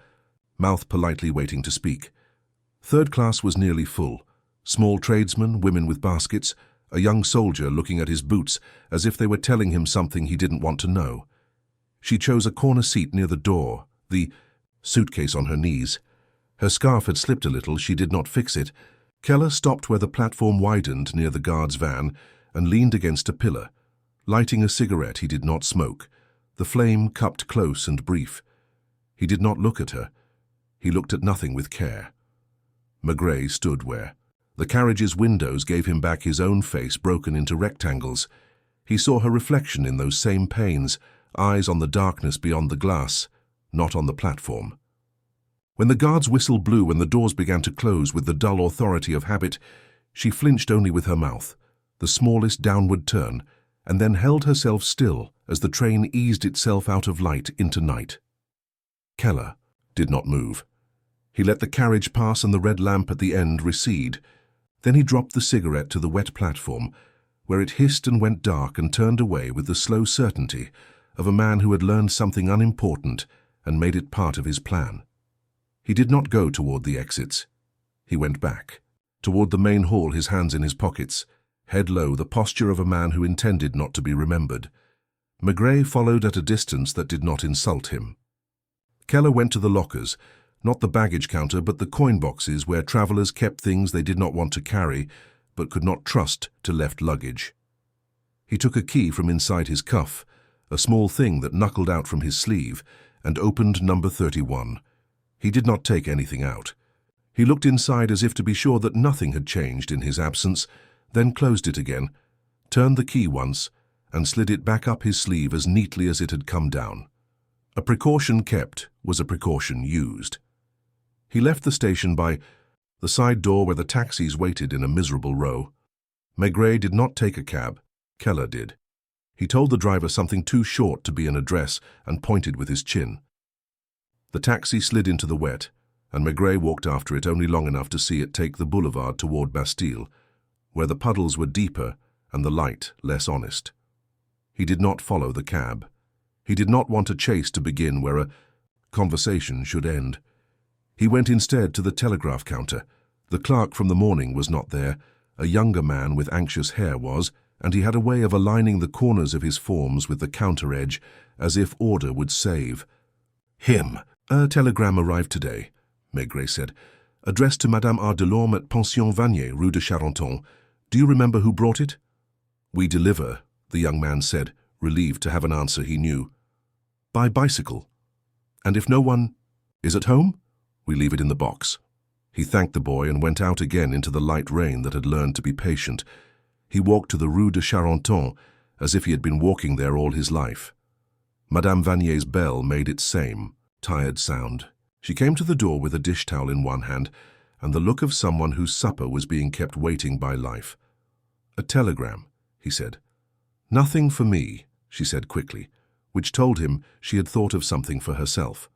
mouth politely waiting to speak. Third class was nearly full. Small tradesmen, women with baskets, a young soldier looking at his boots as if they were telling him something he didn't want to know. She chose a corner seat near the door, the suitcase on her knees. Her scarf had slipped a little, she did not fix it. Keller stopped where the platform widened near the guard's van and leaned against a pillar. Lighting a cigarette, he did not smoke. The flame cupped close and brief. He did not look at her. He looked at nothing with care. Maigret stood where the carriage's windows gave him back his own face broken into rectangles. He saw her reflection in those same panes, eyes on the darkness beyond the glass, not on the platform. When the guard's whistle blew and the doors began to close with the dull authority of habit, she flinched only with her mouth, the smallest downward turn, and then held herself still as the train eased itself out of light into night. Keller did not move. He let the carriage pass and the red lamp at the end recede. Then he dropped the cigarette to the wet platform, where it hissed and went dark, and turned away with the slow certainty of a man who had learned something unimportant and made it part of his plan. He did not go toward the exits. He went back, toward the main hall, his hands in his pockets, head low, the posture of a man who intended not to be remembered. Maigret followed at a distance that did not insult him. Keller went to the lockers, not the baggage counter but the coin boxes where travelers kept things they did not want to carry but could not trust to left luggage. He took a key from inside his cuff, a small thing that knuckled out from his sleeve, and opened number 31. He did not take anything out. He looked inside as if to be sure that nothing had changed in his absence, then closed it again, turned the key once, and slid it back up his sleeve as neatly as it had come down. A precaution kept was a precaution used. He left the station by the side door where the taxis waited in a miserable row. Maigret did not take a cab. Keller did. He told the driver something too short to be an address and pointed with his chin. The taxi slid into the wet, and Maigret walked after it only long enough to see it take the boulevard toward Bastille, where the puddles were deeper and the light less honest. He did not follow the cab. He did not want a chase to begin where a conversation should end. He went instead to the telegraph counter. The clerk from the morning was not there. A younger man with anxious hair was, and he had a way of aligning the corners of his forms with the counter edge, as if order would save. Him. A telegram arrived today, Maigret said. Addressed to Madame R. Delorme at Pension Vanier, Rue de Charenton. Do you remember who brought it? We deliver, the young man said, relieved to have an answer he knew. By bicycle. And if no one is at home, we leave it in the box. He thanked the boy and went out again into the light rain that had learned to be patient. He walked to the Rue de Charenton as if he had been walking there all his life. Madame Vanier's bell made its same, tired sound. She came to the door with a dish towel in one hand and the look of someone whose supper was being kept waiting by life. A telegram, he said. Nothing for me, she said quickly, which told him she had thought of something for herself.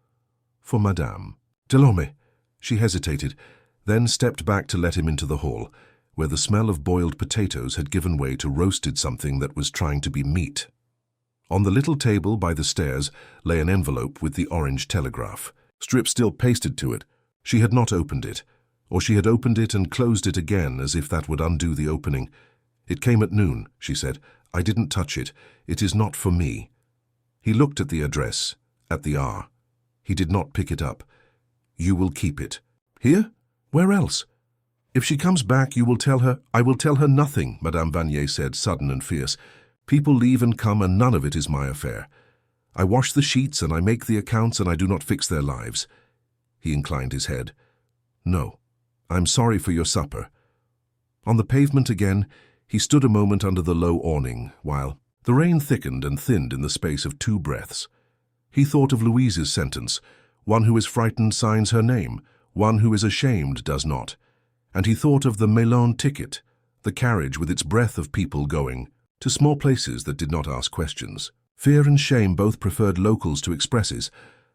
For Madame Delorme. She hesitated, then stepped back to let him into the hall, where the smell of boiled potatoes had given way to roasted something that was trying to be meat. On the little table by the stairs lay an envelope with the orange telegraph, strip still pasted to it. She had not opened it, or she had opened it and closed it again as if that would undo the opening. It came at noon, she said. I didn't touch it. It is not for me. He looked at the address, at the R. He did not pick it up. You will keep it. Here? Where else? If she comes back, you will tell her. I will tell her nothing, Madame Vanier said, sudden and fierce. People leave and come, and none of it is my affair. I wash the sheets, and I make the accounts, and I do not fix their lives. He inclined his head. No, I'm sorry for your supper. On the pavement again, he stood a moment under the low awning, while the rain thickened and thinned in the space of 2 breaths. He thought of Louise's sentence. One who is frightened signs her name, one who is ashamed does not. And he thought of the Melun ticket, the carriage with its breath of people going to small places that did not ask questions. Fear and shame both preferred locals to expresses.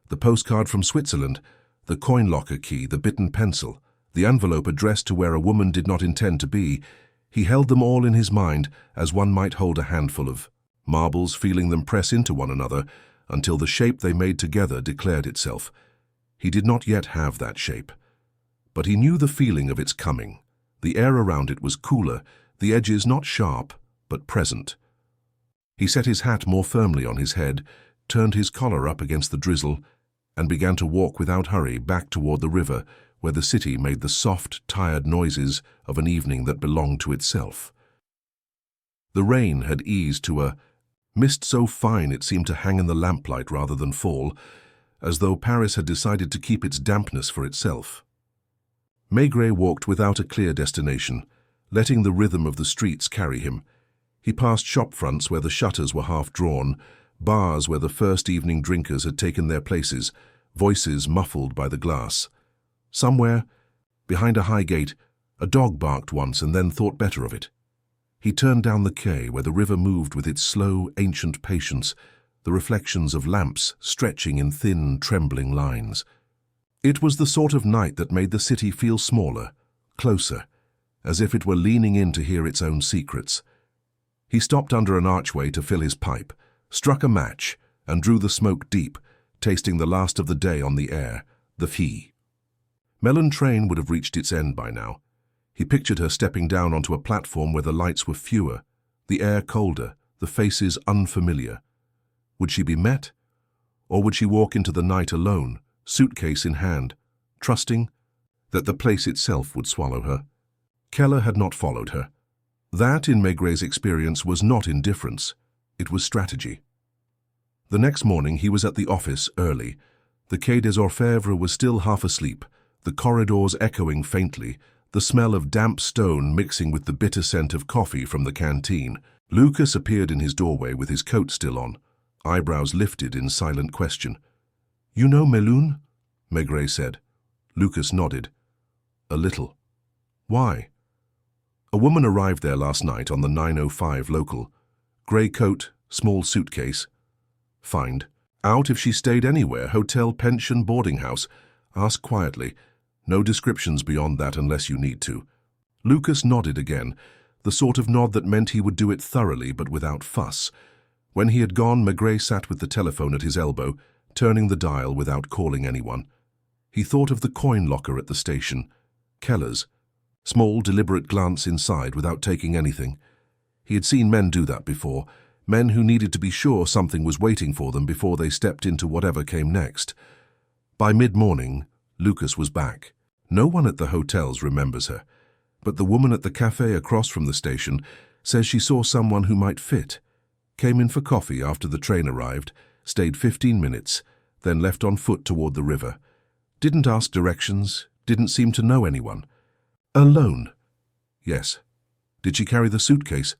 The postcard from Switzerland, the coin locker key, the bitten pencil, the envelope addressed to where a woman did not intend to be. He held them all in his mind as one might hold a handful of marbles, feeling them press into one another until the shape they made together declared itself. He did not yet have that shape, but he knew the feeling of its coming. The air around it was cooler, the edges not sharp, but present. He set his hat more firmly on his head, turned his collar up against the drizzle, and began to walk without hurry back toward the river, where the city made the soft, tired noises of an evening that belonged to itself. The rain had eased to a mist so fine it seemed to hang in the lamplight rather than fall, as though Paris had decided to keep its dampness for itself. Maigret walked without a clear destination, letting the rhythm of the streets carry him. He passed shop fronts where the shutters were half drawn, bars where the first evening drinkers had taken their places, voices muffled by the glass. Somewhere, behind a high gate, a dog barked once and then thought better of it. He turned down the quay where the river moved with its slow, ancient patience, the reflections of lamps stretching in thin, trembling lines. It was the sort of night that made the city feel smaller, closer, as if it were leaning in to hear its own secrets. He stopped under an archway to fill his pipe, struck a match, and drew the smoke deep, tasting the last of the day on the air, the fee. Melun train would have reached its end by now. He pictured her stepping down onto a platform where the lights were fewer, the air colder, the faces unfamiliar. Would she be met? Or would she walk into the night alone, suitcase in hand, trusting that the place itself would swallow her? Keller had not followed her. That, in Maigret's experience, was not indifference. It was strategy. The next morning he was at the office early. The Quai des Orfèvres was still half asleep, the corridors echoing faintly, the smell of damp stone mixing with the bitter scent of coffee from the canteen. Lucas appeared in his doorway with his coat still on, eyebrows lifted in silent question. "You know Melun?" Maigret said. Lucas nodded. "A little." "Why?" "A woman arrived there last night on the 9:05 local. Grey coat, small suitcase. Find out if she stayed anywhere, hotel, pension, boarding house. Ask quietly. No descriptions beyond that unless you need to." Lucas nodded again, the sort of nod that meant he would do it thoroughly but without fuss. When he had gone, Maigret sat with the telephone at his elbow, turning the dial without calling anyone. He thought of the coin locker at the station. Keller's. Small, deliberate glance inside without taking anything. He had seen men do that before, men who needed to be sure something was waiting for them before they stepped into whatever came next. By mid-morning, Lucas was back. No one at the hotels remembers her, but the woman at the cafe across from the station says she saw someone who might fit. Came in for coffee after the train arrived, stayed 15 minutes, then left on foot toward the river. Didn't ask directions, didn't seem to know anyone. Alone? Yes. Did she carry the suitcase?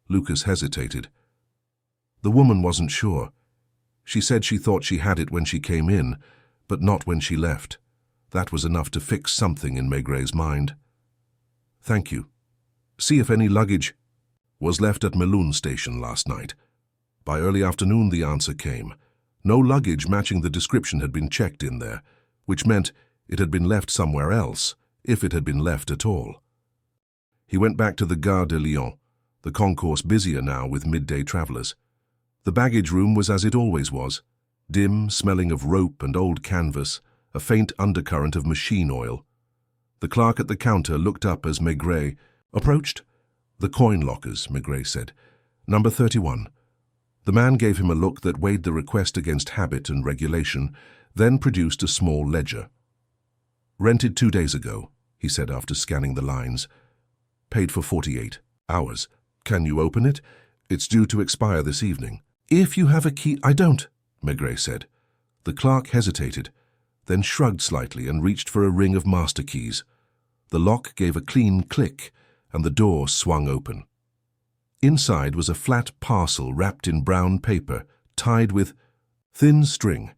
Lucas hesitated. The woman wasn't sure. She said she thought she had it when she came in, but not when she left. That was enough to fix something in Maigret's mind. "Thank you. See if any luggage was left at Melun station last night." By early afternoon the answer came. No luggage matching the description had been checked in there, which meant it had been left somewhere else, if it had been left at all. He went back to the Gare de Lyon, the concourse busier now with midday travellers. The baggage room was as it always was, dim, smelling of rope and old canvas, a faint undercurrent of machine oil. The clerk at the counter looked up as Maigret approached. "The coin lockers," Maigret said. "Number 31. The man gave him a look that weighed the request against habit and regulation, then produced a small ledger. "Rented 2 days ago," he said after scanning the lines. "Paid for 48 hours. Can you open it? It's due to expire this evening." "If you have a key—" "I don't," Maigret said. The clerk hesitated, then shrugged slightly and reached for a ring of master keys. The lock gave a clean click, and the door swung open. Inside was a flat parcel wrapped in brown paper, tied with thin string.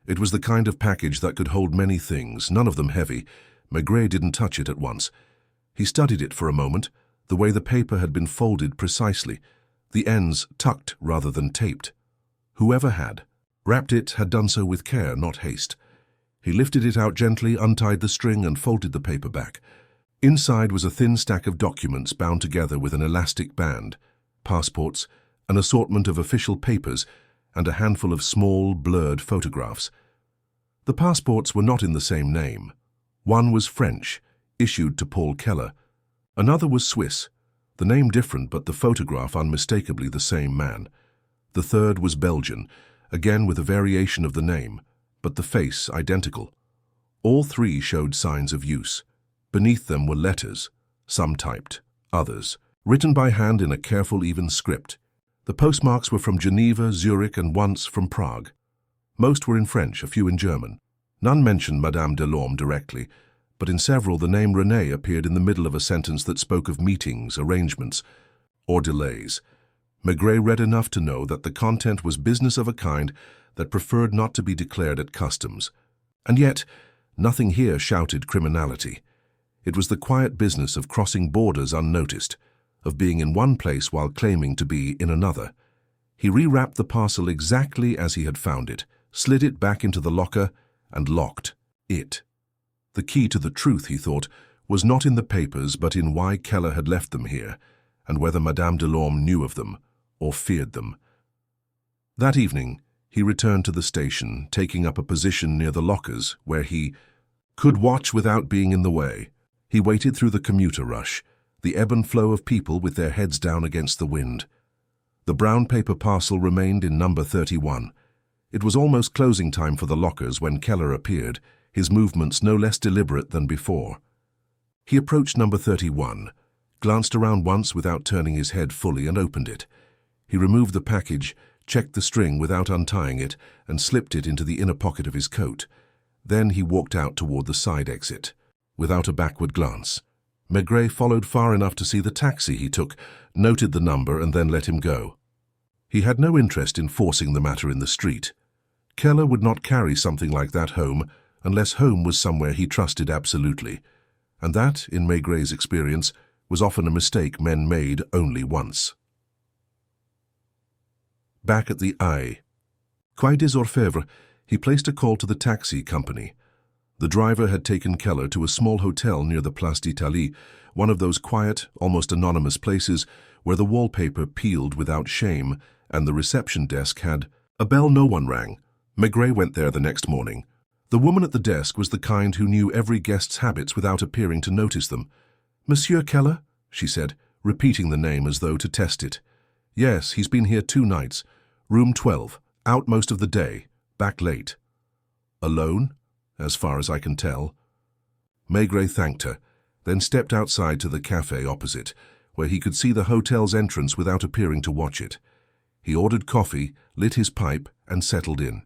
It was the kind of package that could hold many things, none of them heavy. Maigret didn't touch it at once. He studied it for a moment, the way the paper had been folded precisely, the ends tucked rather than taped. Whoever had wrapped it had done so with care, not haste. He lifted it out gently, untied the string, and folded the paper back. Inside was a thin stack of documents bound together with an elastic band, passports, an assortment of official papers, and a handful of small, blurred photographs. The passports were not in the same name. One was French, issued to Paul Keller. Another was Swiss, the name different but the photograph unmistakably the same man. The third was Belgian, again with a variation of the name, but the face identical. All three showed signs of use. Beneath them were letters, some typed, others written by hand in a careful, even script. The postmarks were from Geneva, Zurich, and once from Prague. Most were in French, a few in German. None mentioned Madame Delorme directly, but in several the name René appeared in the middle of a sentence that spoke of meetings, arrangements, or delays. Maigret read enough to know that the content was business of a kind that preferred not to be declared at customs. And yet, nothing here shouted criminality. It was the quiet business of crossing borders unnoticed, of being in one place while claiming to be in another. He rewrapped the parcel exactly as he had found it, slid it back into the locker, and locked it. The key to the truth, he thought, was not in the papers but in why Keller had left them here, and whether Madame Delorme knew of them, or feared them. That evening, he returned to the station, taking up a position near the lockers, where he could watch without being in the way. He waited through the commuter rush, the ebb and flow of people with their heads down against the wind. The brown paper parcel remained in number 31. It was almost closing time for the lockers when Keller appeared, his movements no less deliberate than before. He approached number 31, glanced around once without turning his head fully, and opened it. He removed the package, checked the string without untying it, and slipped it into the inner pocket of his coat. Then he walked out toward the side exit, without a backward glance. Maigret followed far enough to see the taxi he took, noted the number and then let him go. He had no interest in forcing the matter in the street. Keller would not carry something like that home unless home was somewhere he trusted absolutely, and that, in Maigret's experience, was often a mistake men made only once. Back at the Quai des Orfèvres, he placed a call to the taxi company. The driver had taken Keller to a small hotel near the Place d'Italie, one of those quiet, almost anonymous places where the wallpaper peeled without shame and the reception desk had a bell no one rang. Maigret went there the next morning. The woman at the desk was the kind who knew every guest's habits without appearing to notice them. "Monsieur Keller?" she said, repeating the name as though to test it. "Yes, he's been here 2 nights. Room 12. Out most of the day. Back late." "Alone?" "As far as I can tell." Maigret thanked her, then stepped outside to the café opposite, where he could see the hotel's entrance without appearing to watch it. He ordered coffee, lit his pipe, and settled in.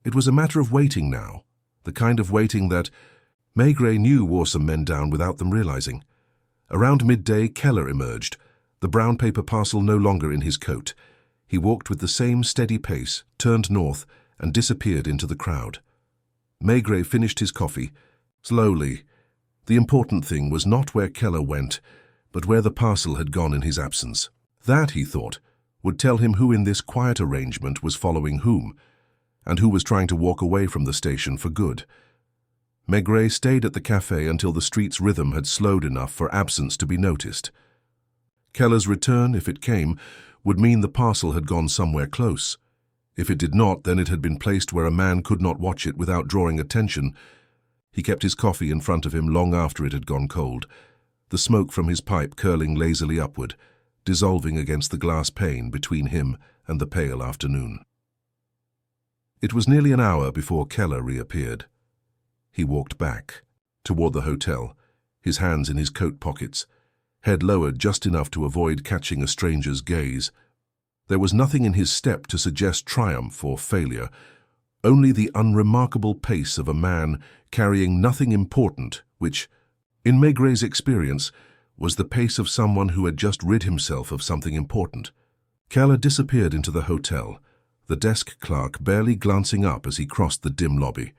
It was a matter of waiting now, the kind of waiting that Maigret knew wore some men down without them realizing. Around midday, Keller emerged, the brown paper parcel no longer in his coat. He walked with the same steady pace, turned north, and disappeared into the crowd. Maigret finished his coffee, slowly. The important thing was not where Keller went, but where the parcel had gone in his absence. That, he thought, would tell him who in this quiet arrangement was following whom, and who was trying to walk away from the station for good. Maigret stayed at the café until the street's rhythm had slowed enough for absence to be noticed. Keller's return, if it came, would mean the parcel had gone somewhere close. If it did not, then it had been placed where a man could not watch it without drawing attention. He kept his coffee in front of him long after it had gone cold, the smoke from his pipe curling lazily upward, dissolving against the glass pane between him and the pale afternoon. It was nearly an hour before Keller reappeared. He walked back, toward the hotel, his hands in his coat pockets, head lowered just enough to avoid catching a stranger's gaze. There was nothing in his step to suggest triumph or failure, only the unremarkable pace of a man carrying nothing important, which, in Maigret's experience, was the pace of someone who had just rid himself of something important. Keller disappeared into the hotel, the desk clerk barely glancing up as he crossed the dim lobby.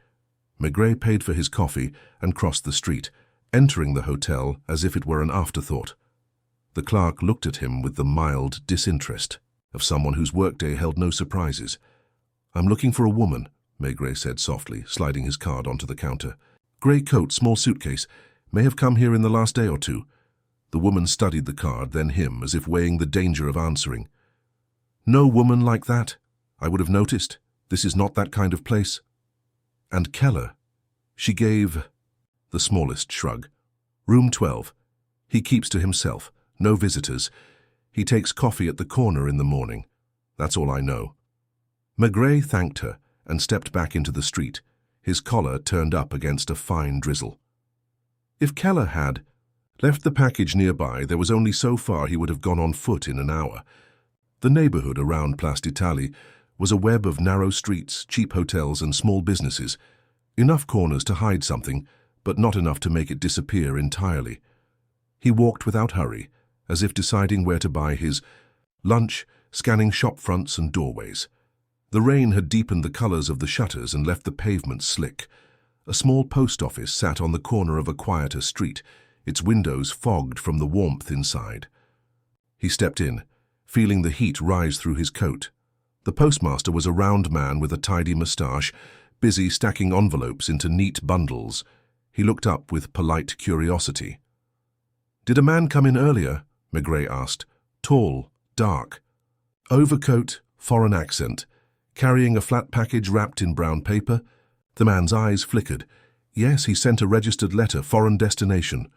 Maigret paid for his coffee and crossed the street, entering the hotel as if it were an afterthought. The clerk looked at him with the mild disinterest of someone whose workday held no surprises. "I'm looking for a woman," Maigret said softly, sliding his card onto the counter. "Grey coat, small suitcase. May have come here in the last day or 2. The woman studied the card, then him, as if weighing the danger of answering. "No woman like that. I would have noticed. This is not that kind of place." "And Keller?" She gave the smallest shrug. "Room 12. He keeps to himself. No visitors. He takes coffee at the corner in the morning. That's all I know." Maigret thanked her and stepped back into the street, his collar turned up against a fine drizzle. If Keller had left the package nearby, there was only so far he would have gone on foot in an hour. The neighborhood around Place d'Italie was a web of narrow streets, cheap hotels, and small businesses, enough corners to hide something, but not enough to make it disappear entirely. He walked without hurry, as if deciding where to buy his lunch, scanning shop fronts and doorways. The rain had deepened the colors of the shutters and left the pavement slick. A small post office sat on the corner of a quieter street, its windows fogged from the warmth inside. He stepped in, feeling the heat rise through his coat. The postmaster was a round man with a tidy moustache, busy stacking envelopes into neat bundles. He looked up with polite curiosity. "Did a man come in earlier?" Maigret asked. "Tall, dark, overcoat, foreign accent, carrying a flat package wrapped in brown paper." The man's eyes flickered. "Yes, he sent a registered letter, foreign destination."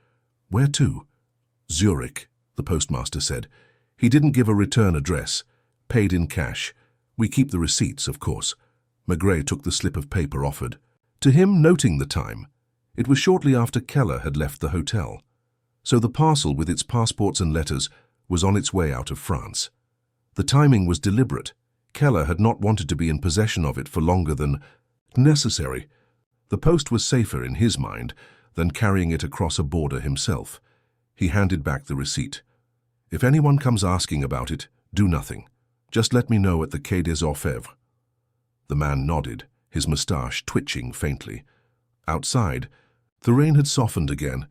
"Where to?" "Zurich," the postmaster said. "He didn't give a return address. Paid in cash. We keep the receipts, of course." Maigret took the slip of paper offered. To him, noting the time, it was shortly after Keller had left the hotel. So the parcel with its passports and letters was on its way out of France. The timing was deliberate. Keller had not wanted to be in possession of it for longer than necessary. The post was safer in his mind than carrying it across a border himself. He handed back the receipt. "If anyone comes asking about it, do nothing. Just let me know at the Quai des Orfèvres." The man nodded, his moustache twitching faintly. Outside, the rain had softened again,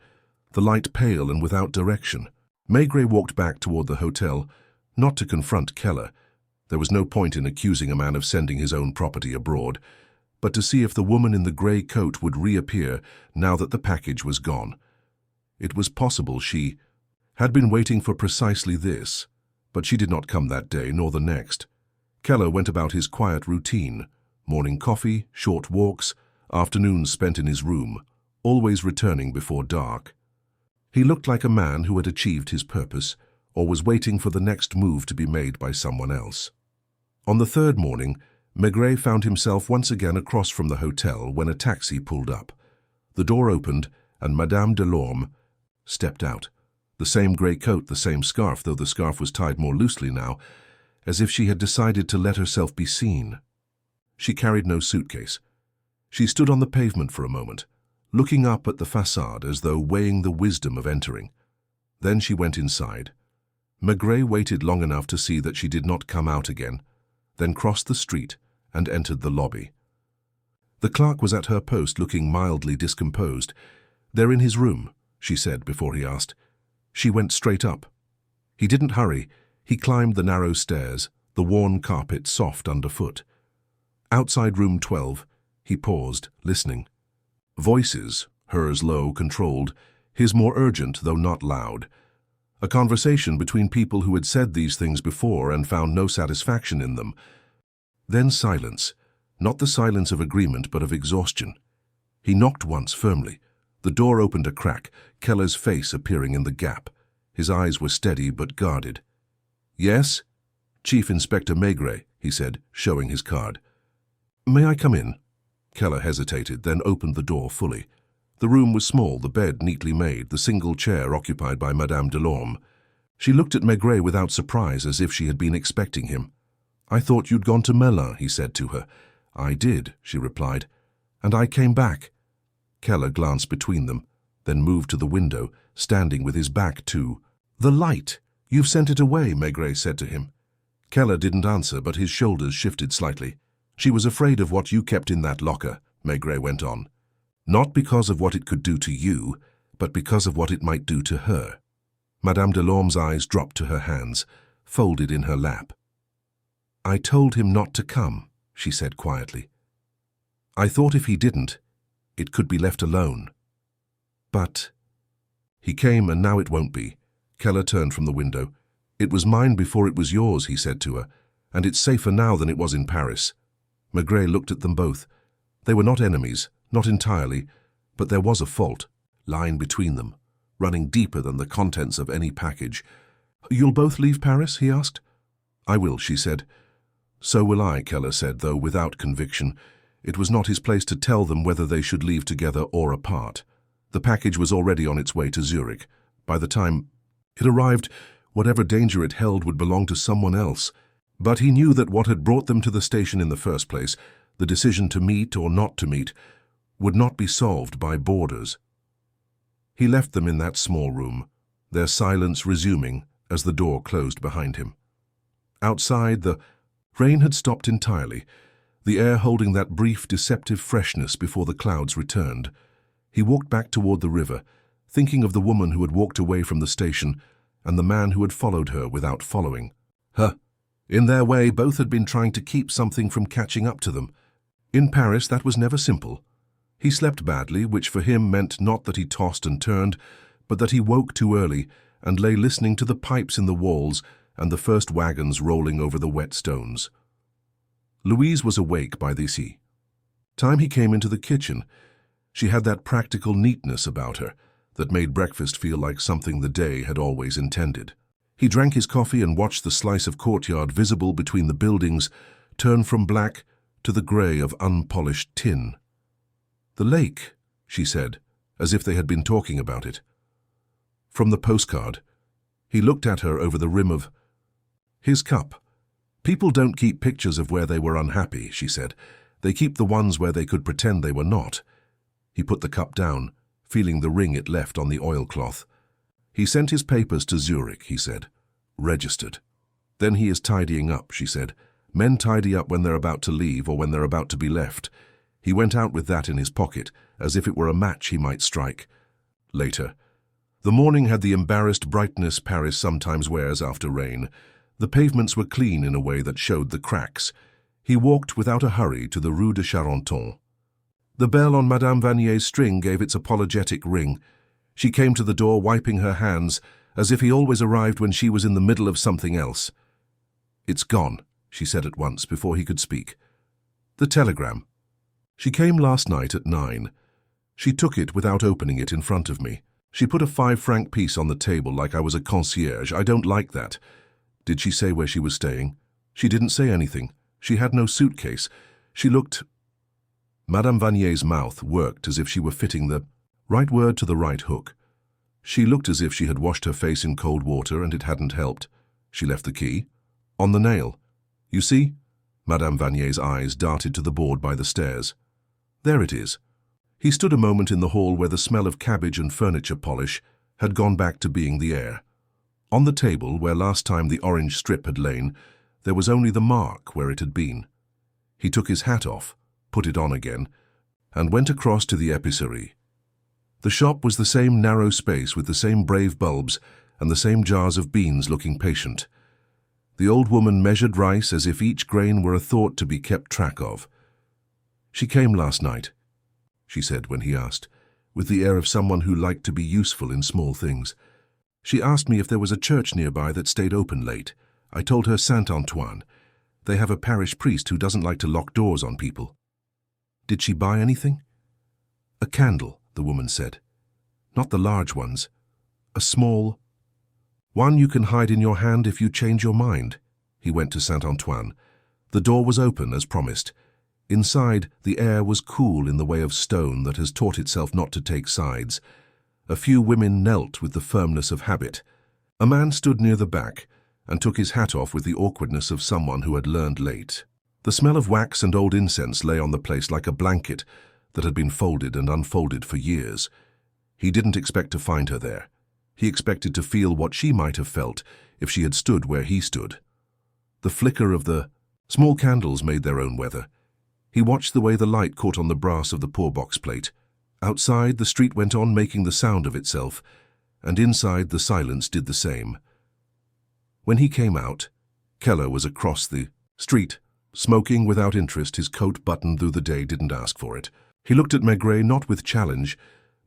the light pale and without direction. Maigret walked back toward the hotel, not to confront Keller. There was no point in accusing a man of sending his own property abroad, but to see if the woman in the grey coat would reappear now that the package was gone. It was possible she had been waiting for precisely this, but she did not come that day nor the next. Keller went about his quiet routine, morning coffee, short walks, afternoons spent in his room, always returning before dark. He looked like a man who had achieved his purpose, or was waiting for the next move to be made by someone else. On the third morning, Maigret found himself once again across from the hotel when a taxi pulled up. The door opened, and Madame Delorme stepped out. The same grey coat, the same scarf, though the scarf was tied more loosely now, as if she had decided to let herself be seen. She carried no suitcase. She stood on the pavement for a moment, looking up at the façade as though weighing the wisdom of entering. Then she went inside. Maigret waited long enough to see that she did not come out again, then crossed the street and entered the lobby. The clerk was at her post, looking mildly discomposed. "They're in his room," she said before he asked. She went straight up. He didn't hurry. He climbed the narrow stairs, the worn carpet soft underfoot. Outside room 12, he paused, listening. Voices, hers low, controlled, his more urgent, though not loud. A conversation between people who had said these things before and found no satisfaction in them. Then silence, not the silence of agreement but of exhaustion. He knocked once firmly. The door opened a crack, Keller's face appearing in the gap. His eyes were steady but guarded. "Yes?" "Chief Inspector Maigret," he said, showing his card. "May I come in?" Keller hesitated, then opened the door fully. The room was small, the bed neatly made, the single chair occupied by Madame Delorme. She looked at Maigret without surprise, as if she had been expecting him. "I thought you'd gone to Melun," he said to her. "I did," she replied. "And I came back." Keller glanced between them, then moved to the window, standing with his back to. "The light! You've sent it away," Maigret said to him. Keller didn't answer, but his shoulders shifted slightly. "She was afraid of what you kept in that locker," Maigret went on. "Not because of what it could do to you, but because of what it might do to her." Madame Delorme's eyes dropped to her hands, folded in her lap. "I told him not to come," she said quietly. "I thought if he didn't, it could be left alone. But he came, and now it won't be." Keller turned from the window. "It was mine before it was yours," he said to her, "and it's safer now than it was in Paris." Maigret looked at them both. They were not enemies, not entirely, but there was a fault lying between them, running deeper than the contents of any package. "You'll both leave Paris?" he asked. "I will," she said. "So will I," Keller said, though without conviction. It was not his place to tell them whether they should leave together or apart. The package was already on its way to Zurich. By the time it arrived, whatever danger it held would belong to someone else. But he knew that what had brought them to the station in the first place, the decision to meet or not to meet, would not be solved by borders. He left them in that small room, their silence resuming as the door closed behind him. Outside, the rain had stopped entirely, the air holding that brief, deceptive freshness before the clouds returned. He walked back toward the river, thinking of the woman who had walked away from the station and the man who had followed her without following her. In their way, both had been trying to keep something from catching up to them. In Paris, that was never simple. He slept badly, which for him meant not that he tossed and turned, but that he woke too early and lay listening to the pipes in the walls and the first wagons rolling over the wet stones. Louise was awake by this time he came into the kitchen. She had that practical neatness about her that made breakfast feel like something the day had always intended. He drank his coffee and watched the slice of courtyard visible between the buildings turn from black to the grey of unpolished tin. "The lake," she said, as if they had been talking about it. From the postcard, he looked at her over the rim of his cup. "People don't keep pictures of where they were unhappy," she said. "They keep the ones where they could pretend they were not." He put the cup down, feeling the ring it left on the oilcloth. He sent his papers to Zurich, he said. Registered. Then he is tidying up, she said. Men tidy up when they're about to leave or when they're about to be left. He went out with that in his pocket, as if it were a match he might strike. Later. The morning had the embarrassed brightness Paris sometimes wears after rain. The pavements were clean in a way that showed the cracks. He walked without a hurry to the Rue de Charenton. The bell on Madame Vanier's string gave its apologetic ring. She came to the door wiping her hands, as if he always arrived when she was in the middle of something else. "It's gone," she said at once before he could speak. "The telegram." "She came last night at 9. She took it without opening it in front of me. She put a 5-franc piece on the table like I was a concierge. I don't like that." "Did she say where she was staying?" "She didn't say anything. She had no suitcase. She looked—" Madame Vanier's mouth worked as if she were fitting the right word to the right hook. "She looked as if she had washed her face in cold water and it hadn't helped. She left the key on the nail. You see?" Madame Vanier's eyes darted to the board by the stairs. "There it is." He stood a moment in the hall where the smell of cabbage and furniture polish had gone back to being the air. On the table, where last time the orange strip had lain, there was only the mark where it had been. He took his hat off, put it on again, and went across to the épicerie. The shop was the same narrow space with the same brave bulbs and the same jars of beans looking patient. The old woman measured rice as if each grain were a thought to be kept track of. "She came last night," she said when he asked, with the air of someone who liked to be useful in small things. "She asked me if there was a church nearby that stayed open late. I told her Saint-Antoine. They have a parish priest who doesn't like to lock doors on people." "Did she buy anything?" "A candle," the woman said. "Not the large ones. A small one you can hide in your hand if you change your mind." He went to Saint-Antoine. The door was open, as promised. Inside, the air was cool in the way of stone that has taught itself not to take sides. A few women knelt with the firmness of habit. A man stood near the back and took his hat off with the awkwardness of someone who had learned late. The smell of wax and old incense lay on the place like a blanket that had been folded and unfolded for years. He didn't expect to find her there. He expected to feel what she might have felt if she had stood where he stood. The flicker of the small candles made their own weather. He watched the way the light caught on the brass of the poor box plate. Outside, the street went on making the sound of itself, and inside, the silence did the same. When he came out, Keller was across the street, smoking without interest, his coat buttoned through the day didn't ask for it. He looked at Maigret not with challenge,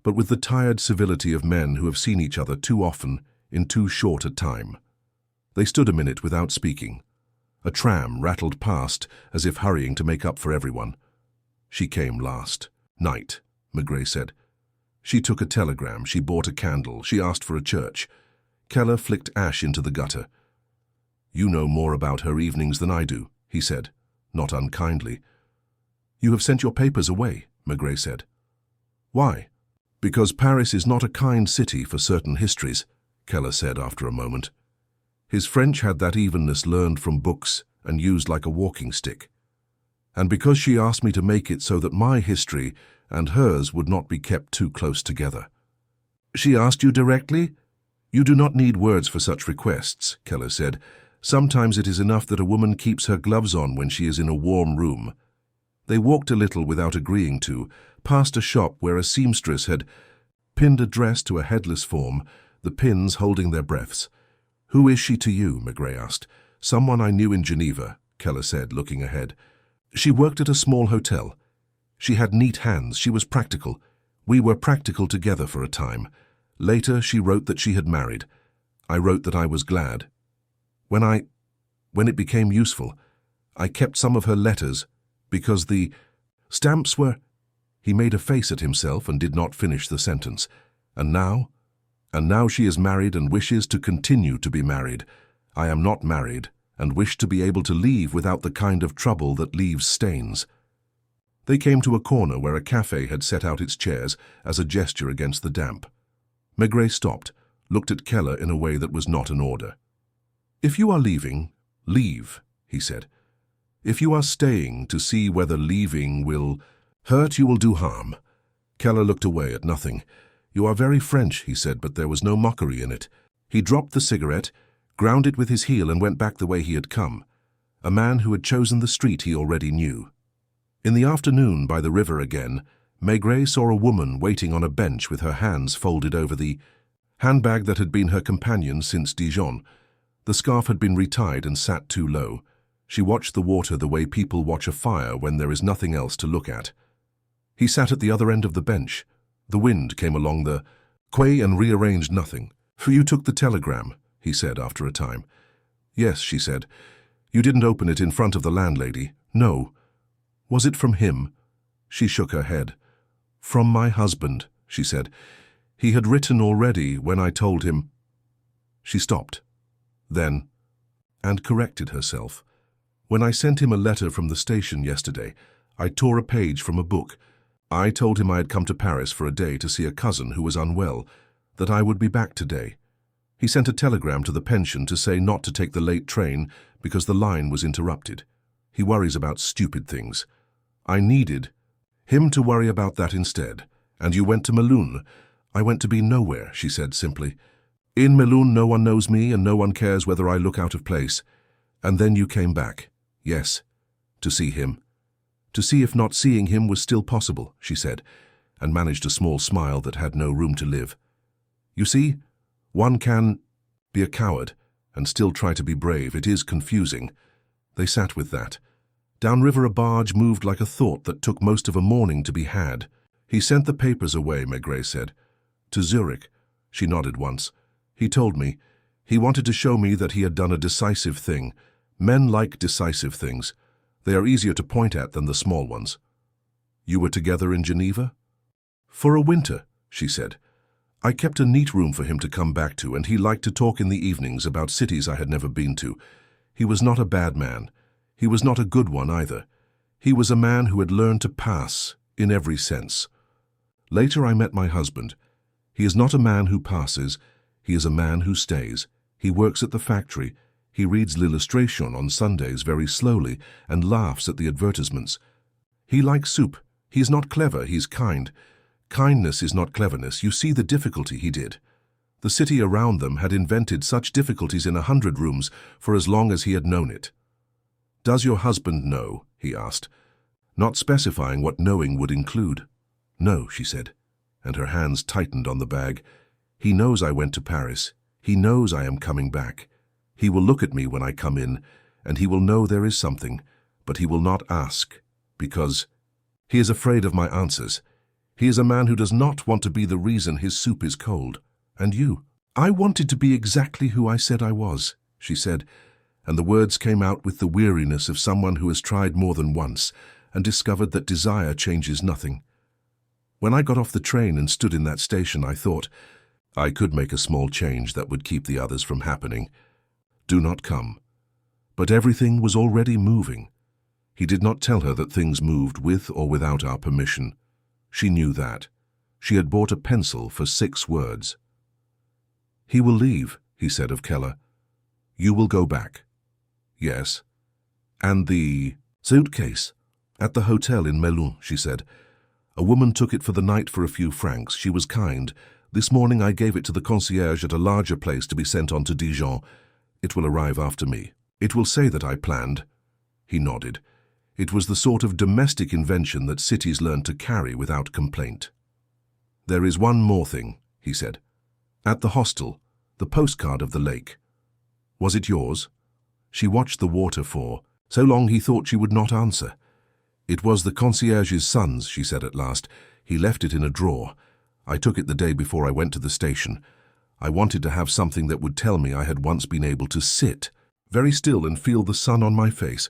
but with the tired civility of men who have seen each other too often in too short a time. They stood a minute without speaking. A tram rattled past, as if hurrying to make up for everyone. "She came last night," Maigret said. "She took a telegram, she bought a candle, she asked for a church." Keller flicked ash into the gutter. "You know more about her evenings than I do," he said, not unkindly. "You have sent your papers away," Maigret said. "Why?" "Because Paris is not a kind city for certain histories," Keller said after a moment. His French had that evenness learned from books and used like a walking stick. "And because she asked me to make it so that my history and hers would not be kept too close together." "She asked you directly?" "You do not need words for such requests," Keller said. "Sometimes it is enough that a woman keeps her gloves on when she is in a warm room." They walked a little without agreeing to, past a shop where a seamstress had pinned a dress to a headless form, the pins holding their breaths. "Who is she to you?" Maigret asked. "Someone I knew in Geneva," Keller said, looking ahead. "She worked at a small hotel. She had neat hands, she was practical. We were practical together for a time. Later she wrote that she had married. I wrote that I was glad. When it became useful, I kept some of her letters, because the stamps were—" He made a face at himself and did not finish the sentence. And now she is married and wishes to continue to be married. I am not married and wish to be able to leave without the kind of trouble that leaves stains." They came to a corner where a café had set out its chairs as a gesture against the damp. Maigret stopped, looked at Keller in a way that was not an order. "If you are leaving, leave," he said. "If you are staying to see whether leaving will hurt, you will do harm." Keller looked away at nothing. "You are very French," he said, but there was no mockery in it. He dropped the cigarette, ground it with his heel and went back the way he had come, a man who had chosen the street he already knew. In the afternoon, by the river again, Maigret saw a woman waiting on a bench with her hands folded over the handbag that had been her companion since Dijon. The scarf had been retied and sat too low. She watched the water the way people watch a fire when there is nothing else to look at. He sat at the other end of the bench. The wind came along the quay and rearranged nothing. "You took the telegram," he said after a time. "Yes," she said. "You didn't open it in front of the landlady." "No." "Was it from him?" She shook her head. "From my husband," she said. "He had written already when I told him." She stopped. Then, and corrected herself. "When I sent him a letter from the station yesterday, I tore a page from a book. I told him I had come to Paris for a day to see a cousin who was unwell, that I would be back today. He sent a telegram to the pension to say not to take the late train because the line was interrupted. He worries about stupid things. I needed him to worry about that instead. And you went to Melun." "I went to be nowhere," she said simply. "In Melun no one knows me and no one cares whether I look out of place. And then you came back." "Yes, to see him. To see if not seeing him was still possible," she said, and managed a small smile that had no room to live. "You see, one can be a coward and still try to be brave. It is confusing." They sat with that. Downriver a barge moved like a thought that took most of a morning to be had. "He sent the papers away," Maigret said. "To Zurich." She nodded once. "He told me. He wanted to show me that he had done a decisive thing. Men like decisive things. They are easier to point at than the small ones." "You were together in Geneva?" "For a winter," she said. "I kept a neat room for him to come back to, and he liked to talk in the evenings about cities I had never been to. He was not a bad man. He was not a good one either. He was a man who had learned to pass, in every sense. Later I met my husband. He is not a man who passes. He is a man who stays. He works at the factory. He reads l'illustration on Sundays very slowly and laughs at the advertisements. He likes soup. He is not clever, he's kind. Kindness is not cleverness. You see the difficulty he did. The city around them had invented such difficulties in 100 rooms for as long as he had known it. "Does your husband know?" he asked, not specifying what knowing would include. "No," she said, and her hands tightened on the bag. "He knows I went to Paris. He knows I am coming back. He will look at me when I come in, and he will know there is something, but he will not ask, because he is afraid of my answers. He is a man who does not want to be the reason his soup is cold. And you?" "I wanted to be exactly who I said I was," she said, and the words came out with the weariness of someone who has tried more than once and discovered that desire changes nothing. "When I got off the train and stood in that station, I thought I could make a small change that would keep the others from happening. Do not come." But everything was already moving. He did not tell her that things moved with or without our permission. She knew that. She had bought a pencil for 6 words. "He will leave," he said of Keller. "You will go back." "Yes." "And the suitcase?" "At the hotel in Melun," she said. "A woman took it for the night for a few francs. She was kind. This morning I gave it to the concierge at a larger place to be sent on to Dijon. It will arrive after me. It will say that I planned." He nodded. It was the sort of domestic invention that cities learn to carry without complaint. "There is one more thing," he said. "At the hostel, the postcard of the lake. Was it yours?" She watched the water for so long he thought she would not answer. "It was the concierge's son's," she said at last. "He left it in a drawer. I took it the day before I went to the station. I wanted to have something that would tell me I had once been able to sit very still and feel the sun on my face.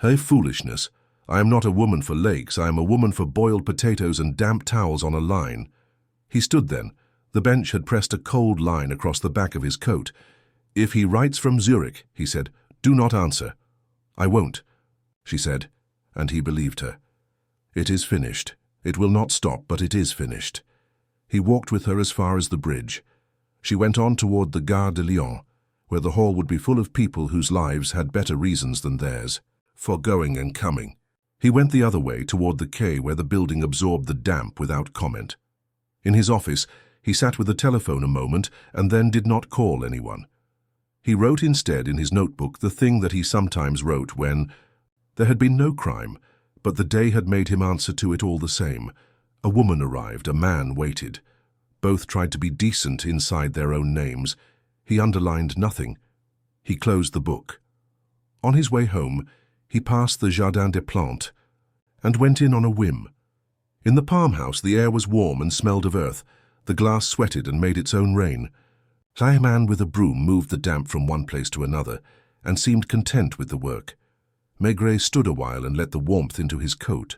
Hey, foolishness. I am not a woman for lakes. I am a woman for boiled potatoes and damp towels on a line." He stood then. The bench had pressed a cold line across the back of his coat. "If he writes from Zurich," he said, "do not answer." "I won't," she said, and he believed her. "It is finished. It will not stop, but it is finished." He walked with her as far as the bridge. She went on toward the Gare de Lyon, where the hall would be full of people whose lives had better reasons than theirs for going and coming. He went the other way toward the quay, where the building absorbed the damp without comment. In his office, He sat with the telephone a moment and then did not call anyone. He wrote instead in his notebook the thing that he sometimes wrote when there had been no crime, but the day had made him answer to it all the same. A woman arrived, a man waited. Both tried to be decent inside their own names. He underlined nothing. He closed the book. On his way home, he passed the Jardin des Plantes and went in on a whim. In the palm house, the air was warm and smelled of earth. The glass sweated and made its own rain. A man with a broom moved the damp from one place to another and seemed content with the work. Maigret stood a while and let the warmth into his coat.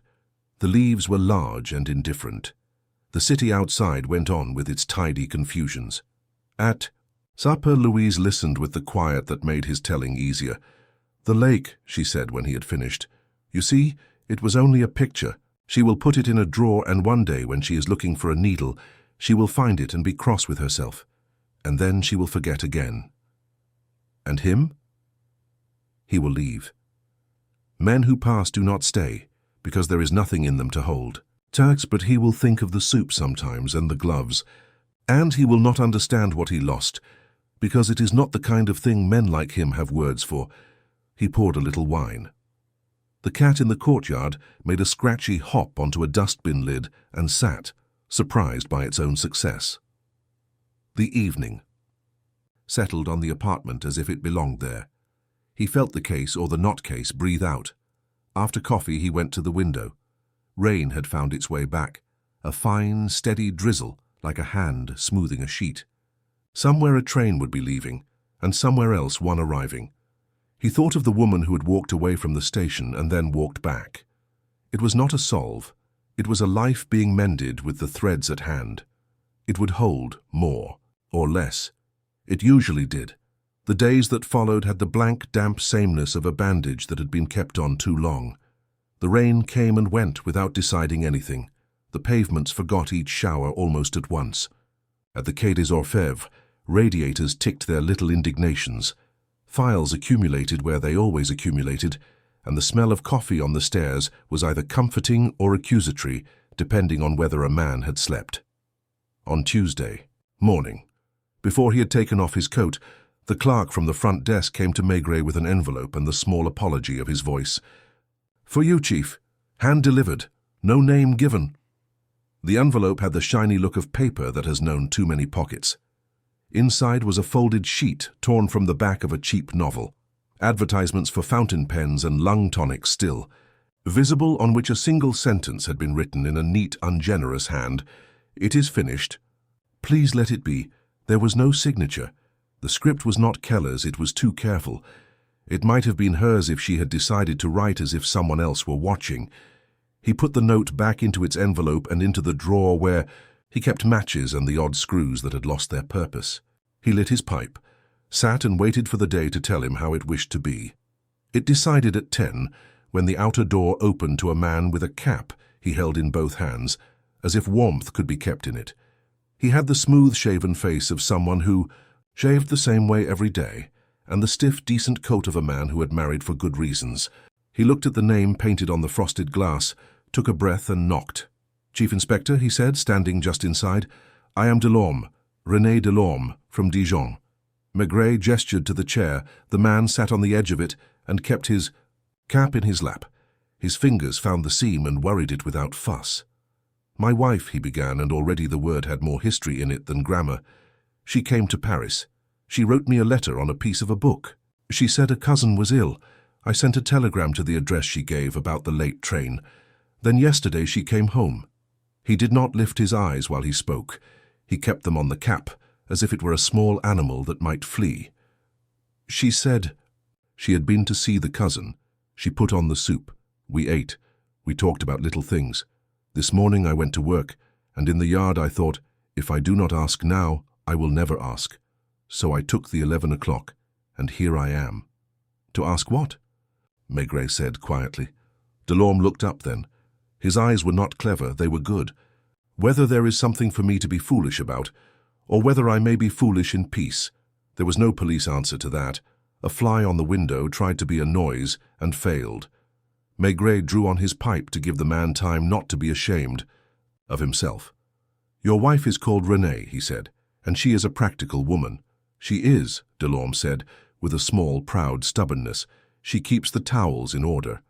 The leaves were large and indifferent. The city outside went on with its tidy confusions. At supper, Louise listened with the quiet that made his telling easier. "The lake," she said when he had finished. "You see, it was only a picture. She will put it in a drawer, and one day when she is looking for a needle, she will find it and be cross with herself. And then she will forget again." And him? He will leave. Men who pass do not stay, because there is nothing in them to hold. Turks, but he will think of the soup sometimes and the gloves. And he will not understand what he lost, because it is not the kind of thing men like him have words for. He poured a little wine. The cat in the courtyard made a scratchy hop onto a dustbin lid and sat, surprised by its own success. The evening settled on the apartment as if it belonged there. He felt the case or the not case breathe out. After coffee, he went to the window. Rain had found its way back, a fine, steady drizzle like a hand smoothing a sheet. Somewhere a train would be leaving, and somewhere else one arriving. He thought of the woman who had walked away from the station and then walked back. It was not a solve. It was a life being mended with the threads at hand. It would hold more or less. It usually did. The days that followed had the blank, damp sameness of a bandage that had been kept on too long. The rain came and went without deciding anything. The pavements forgot each shower almost at once. At the Quai des Orfèvres, radiators ticked their little indignations. Files accumulated where they always accumulated, and the smell of coffee on the stairs was either comforting or accusatory, depending on whether a man had slept. On Tuesday morning, before he had taken off his coat, the clerk from the front desk came to Maigret with an envelope and the small apology of his voice. "For you, Chief. Hand delivered. No name given." The envelope had the shiny look of paper that has known too many pockets. Inside was a folded sheet torn from the back of a cheap novel. Advertisements for fountain pens and lung tonics still. Visible on which a single sentence had been written in a neat, ungenerous hand. "It is finished. Please let it be." There was no signature. The script was not Keller's, it was too careful. It might have been hers if she had decided to write as if someone else were watching. He put the note back into its envelope and into the drawer where he kept matches and the odd screws that had lost their purpose. He lit his pipe, sat and waited for the day to tell him how it wished to be. It decided at 10, when the outer door opened to a man with a cap he held in both hands, as if warmth could be kept in it. He had the smooth-shaven face of someone who shaved the same way every day, and the stiff, decent coat of a man who had married for good reasons. He looked at the name painted on the frosted glass, took a breath and knocked. "Chief Inspector," he said, standing just inside. "I am Delorme, René Delorme, from Dijon." Maigret gestured to the chair. The man sat on the edge of it and kept his cap in his lap. His fingers found the seam and worried it without fuss. "My wife," he began, and already the word had more history in it than grammar. "She came to Paris. She wrote me a letter on a piece of a book. She said a cousin was ill. I sent a telegram to the address she gave about the late train. Then yesterday she came home." He did not lift his eyes while he spoke. He kept them on the cap, as if it were a small animal that might flee. "She said she had been to see the cousin. She put on the soup. We ate. We talked about little things. This morning I went to work, and in the yard I thought, if I do not ask now, I will never ask. So I took the 11 o'clock, and here I am." "To ask what?" Maigret said quietly. Delorme looked up then. His eyes were not clever, they were good. "Whether there is something for me to be foolish about, or whether I may be foolish in peace." There was no police answer to that. A fly on the window tried to be a noise and failed. Maigret drew on his pipe to give the man time not to be ashamed of himself. Your wife is called Renée, he said, and she is a practical woman. She is, Delorme said, with a small, proud stubbornness. She keeps the towels in order.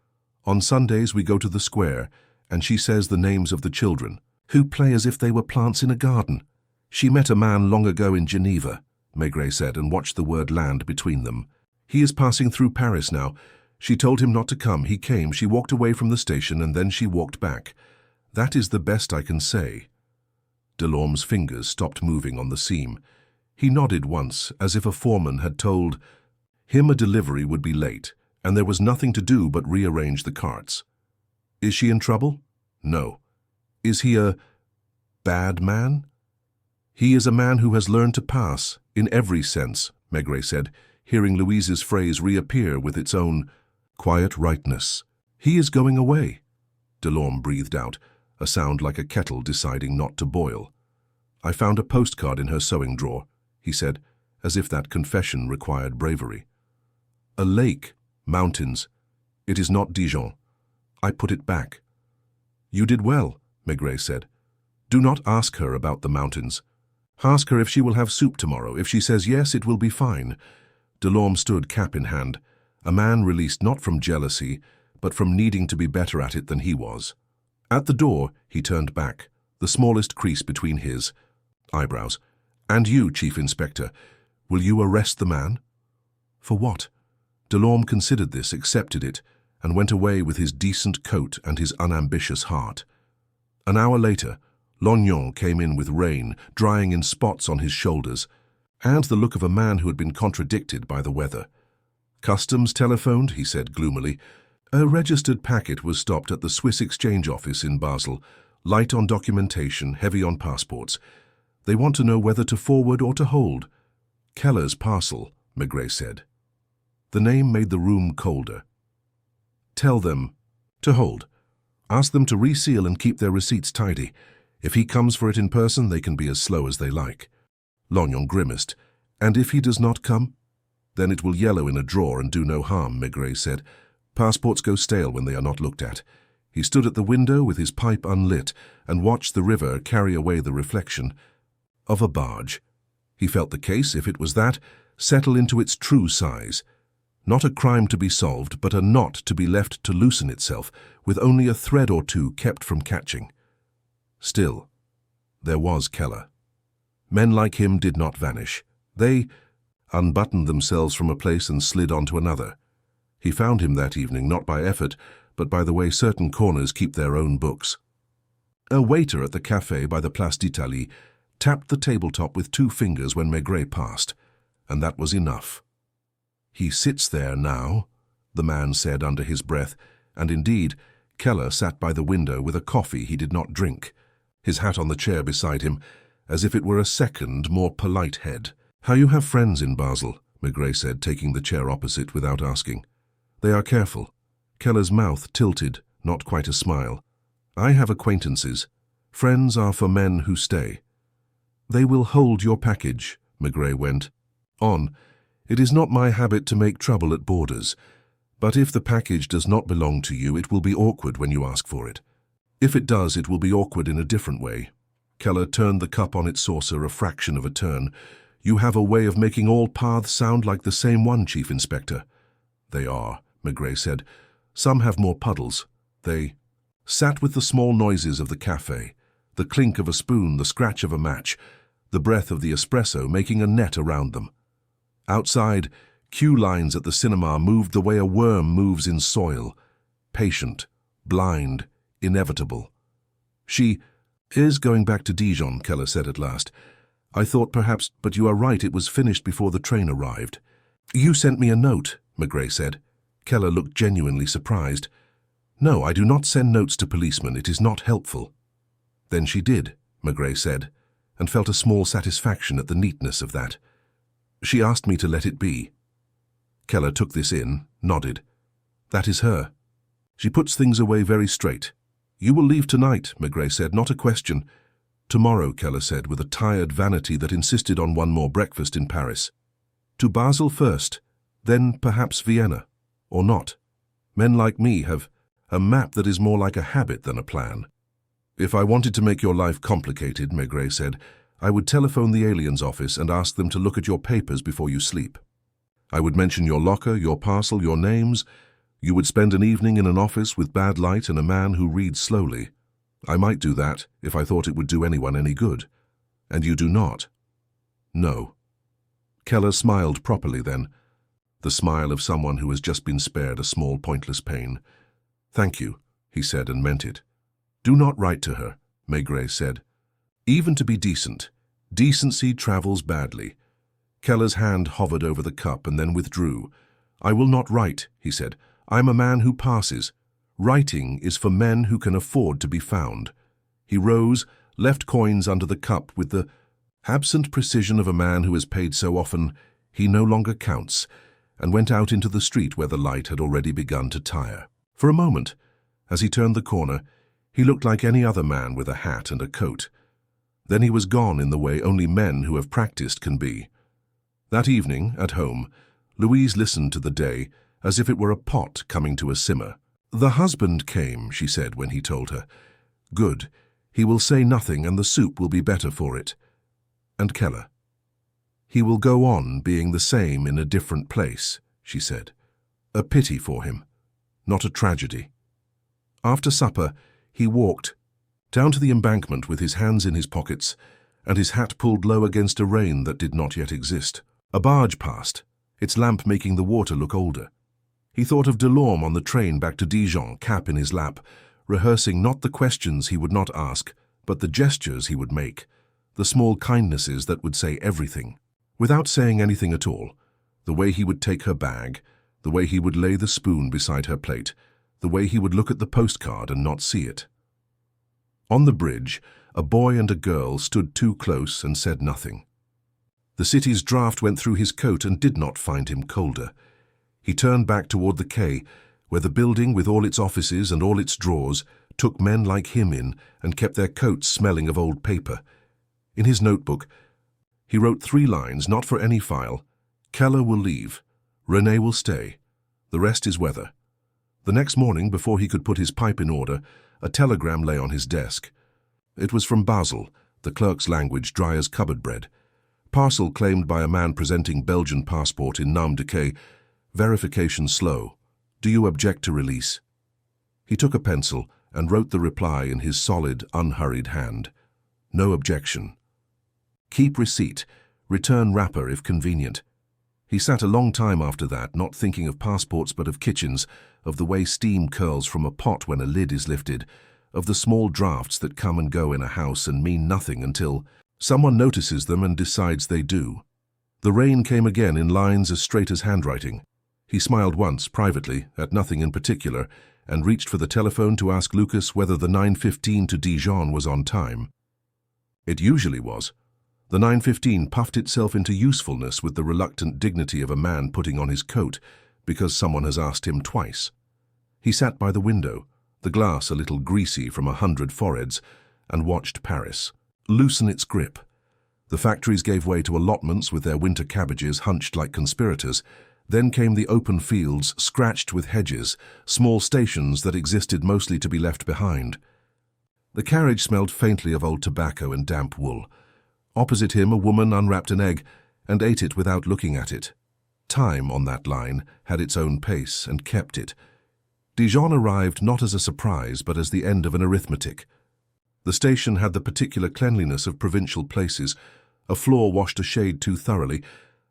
On Sundays we go to the square, and she says the names of the children, who play as if they were plants in a garden. She met a man long ago in Geneva, Maigret said, and watched the word land between them. He is passing through Paris now. She told him not to come. He came. She walked away from the station, and then she walked back. That is the best I can say. Delorme's fingers stopped moving on the seam. He nodded once, as if a foreman had told him a delivery would be late, and there was nothing to do but rearrange the carts. Is she in trouble? No. Is he a bad man? He is a man who has learned to pass, in every sense, Maigret said, hearing Louise's phrase reappear with its own quiet rightness. He is going away. Delorme breathed out, a sound like a kettle deciding not to boil. I found a postcard in her sewing drawer, he said, as if that confession required bravery. A lake, mountains. It is not Dijon. I put it back. You did well, Maigret said. Do not ask her about the mountains. Ask her if she will have soup tomorrow. If she says yes, it will be fine. Delorme stood cap in hand, a man released not from jealousy, but from needing to be better at it than he was. At the door, he turned back, the smallest crease between his eyebrows. And you, Chief Inspector, will you arrest the man? For what? Delorme considered this, accepted it, and went away with his decent coat and his unambitious heart. An hour later, Lognon came in with rain, drying in spots on his shoulders, and the look of a man who had been contradicted by the weather. Customs telephoned, he said gloomily. A registered packet was stopped at the Swiss Exchange Office in Basel, light on documentation, heavy on passports. They want to know whether to forward or to hold. Keller's parcel, Maigret said. The name made the room colder. Tell them to hold. Ask them to reseal and keep their receipts tidy. If he comes for it in person, they can be as slow as they like. Lognon grimaced. And if he does not come? Then it will yellow in a drawer and do no harm, Maigret said. Passports go stale when they are not looked at. He stood at the window with his pipe unlit and watched the river carry away the reflection of a barge. He felt the case, if it was that, settle into its true size. Not a crime to be solved, but a knot to be left to loosen itself, with only a thread or two kept from catching. Still, there was Keller. Men like him did not vanish. They unbuttoned themselves from a place and slid onto another. He found him that evening, not by effort, but by the way certain corners keep their own books. A waiter at the café by the Place d'Italie tapped the tabletop with 2 fingers when Maigret passed, and that was enough. He sits there now, the man said under his breath, and indeed, Keller sat by the window with a coffee he did not drink, his hat on the chair beside him, as if it were a second, more polite head. How you have friends in Basel, Maigret said, taking the chair opposite without asking. They are careful. Keller's mouth tilted, not quite a smile. I have acquaintances. Friends are for men who stay. They will hold your package, Maigret went on. It is not my habit to make trouble at borders, but if the package does not belong to you, it will be awkward when you ask for it. If it does, it will be awkward in a different way. Keller turned the cup on its saucer a fraction of a turn. You have a way of making all paths sound like the same one, Chief Inspector. They are, Maigret said. Some have more puddles. They sat with the small noises of the café, the clink of a spoon, the scratch of a match, the breath of the espresso making a net around them. Outside, queue lines at the cinema moved the way a worm moves in soil, patient, blind, inevitable. She is going back to Dijon, Keller said at last. I thought perhaps, but you are right, it was finished before the train arrived. You sent me a note, Maigret said. Keller looked genuinely surprised. No, I do not send notes to policemen. It is not helpful. Then she did, Maigret said, and felt a small satisfaction at the neatness of that. She asked me to let it be. Keller took this in, nodded. That is her. She puts things away very straight. You will leave tonight, Maigret said, not a question. Tomorrow, Keller said, with a tired vanity that insisted on one more breakfast in Paris. To Basel first, then perhaps Vienna. Or not. Men like me have a map that is more like a habit than a plan. If I wanted to make your life complicated, Maigret said, I would telephone the aliens office and ask them to look at your papers before you sleep. I would mention your locker, your parcel, your names. You would spend an evening in an office with bad light and a man who reads slowly. I might do that if I thought it would do anyone any good. And you do not. No. Keller smiled properly then, the smile of someone who has just been spared a small pointless pain. Thank you, he said, and meant it. Do not write to her, Maigret said. Even to be decent, decency travels badly. Keller's hand hovered over the cup and then withdrew. I will not write, he said. I am a man who passes. Writing is for men who can afford to be found. He rose, left coins under the cup with the absent precision of a man who has paid so often he no longer counts, and went out into the street where the light had already begun to tire. For a moment, as he turned the corner, he looked like any other man with a hat and a coat. Then he was gone in the way only men who have practiced can be. That evening, at home, Louise listened to the day as if it were a pot coming to a simmer. The husband came, she said when he told her. Good. He will say nothing and the soup will be better for it. And Keller. He will go on being the same in a different place, she said. A pity for him, not a tragedy. After supper, he walked down to the embankment with his hands in his pockets and his hat pulled low against a rain that did not yet exist. A barge passed, its lamp making the water look older. He thought of Delorme on the train back to Dijon, cap in his lap, rehearsing not the questions he would not ask, but the gestures he would make, the small kindnesses that would say everything. Without saying anything at all, the way he would take her bag, the way he would lay the spoon beside her plate, the way he would look at the postcard and not see it. On the bridge, a boy and a girl stood too close and said nothing. The city's draught went through his coat and did not find him colder. He turned back toward the quay, where the building with all its offices and all its drawers took men like him in and kept their coats smelling of old paper. In his notebook, he wrote 3 lines, not for any file. Keller will leave. René will stay. The rest is weather. The next morning, before he could put his pipe in order, a telegram lay on his desk. It was from Basel, the clerk's language dry as cupboard bread. Parcel claimed by a man presenting Belgian passport in nom de quai. Verification slow. Do you object to release? He took a pencil and wrote the reply in his solid, unhurried hand. No objection. Keep receipt. Return wrapper if convenient. He sat a long time after that, not thinking of passports but of kitchens, of the way steam curls from a pot when a lid is lifted, of the small drafts that come and go in a house and mean nothing until someone notices them and decides they do. The rain came again in lines as straight as handwriting. He smiled once, privately, at nothing in particular, and reached for the telephone to ask Lucas whether the 9:15 to Dijon was on time. It usually was. The 9:15 puffed itself into usefulness with the reluctant dignity of a man putting on his coat because someone has asked him twice. He sat by the window, the glass a little greasy from 100 foreheads, and watched Paris loosen its grip. The factories gave way to allotments with their winter cabbages hunched like conspirators. Then came the open fields scratched with hedges, small stations that existed mostly to be left behind. The carriage smelled faintly of old tobacco and damp wool. Opposite him a woman unwrapped an egg and ate it without looking at it. Time on that line had its own pace and kept it. Dijon arrived not as a surprise but as the end of an arithmetic. The station had the particular cleanliness of provincial places, a floor washed a shade too thoroughly,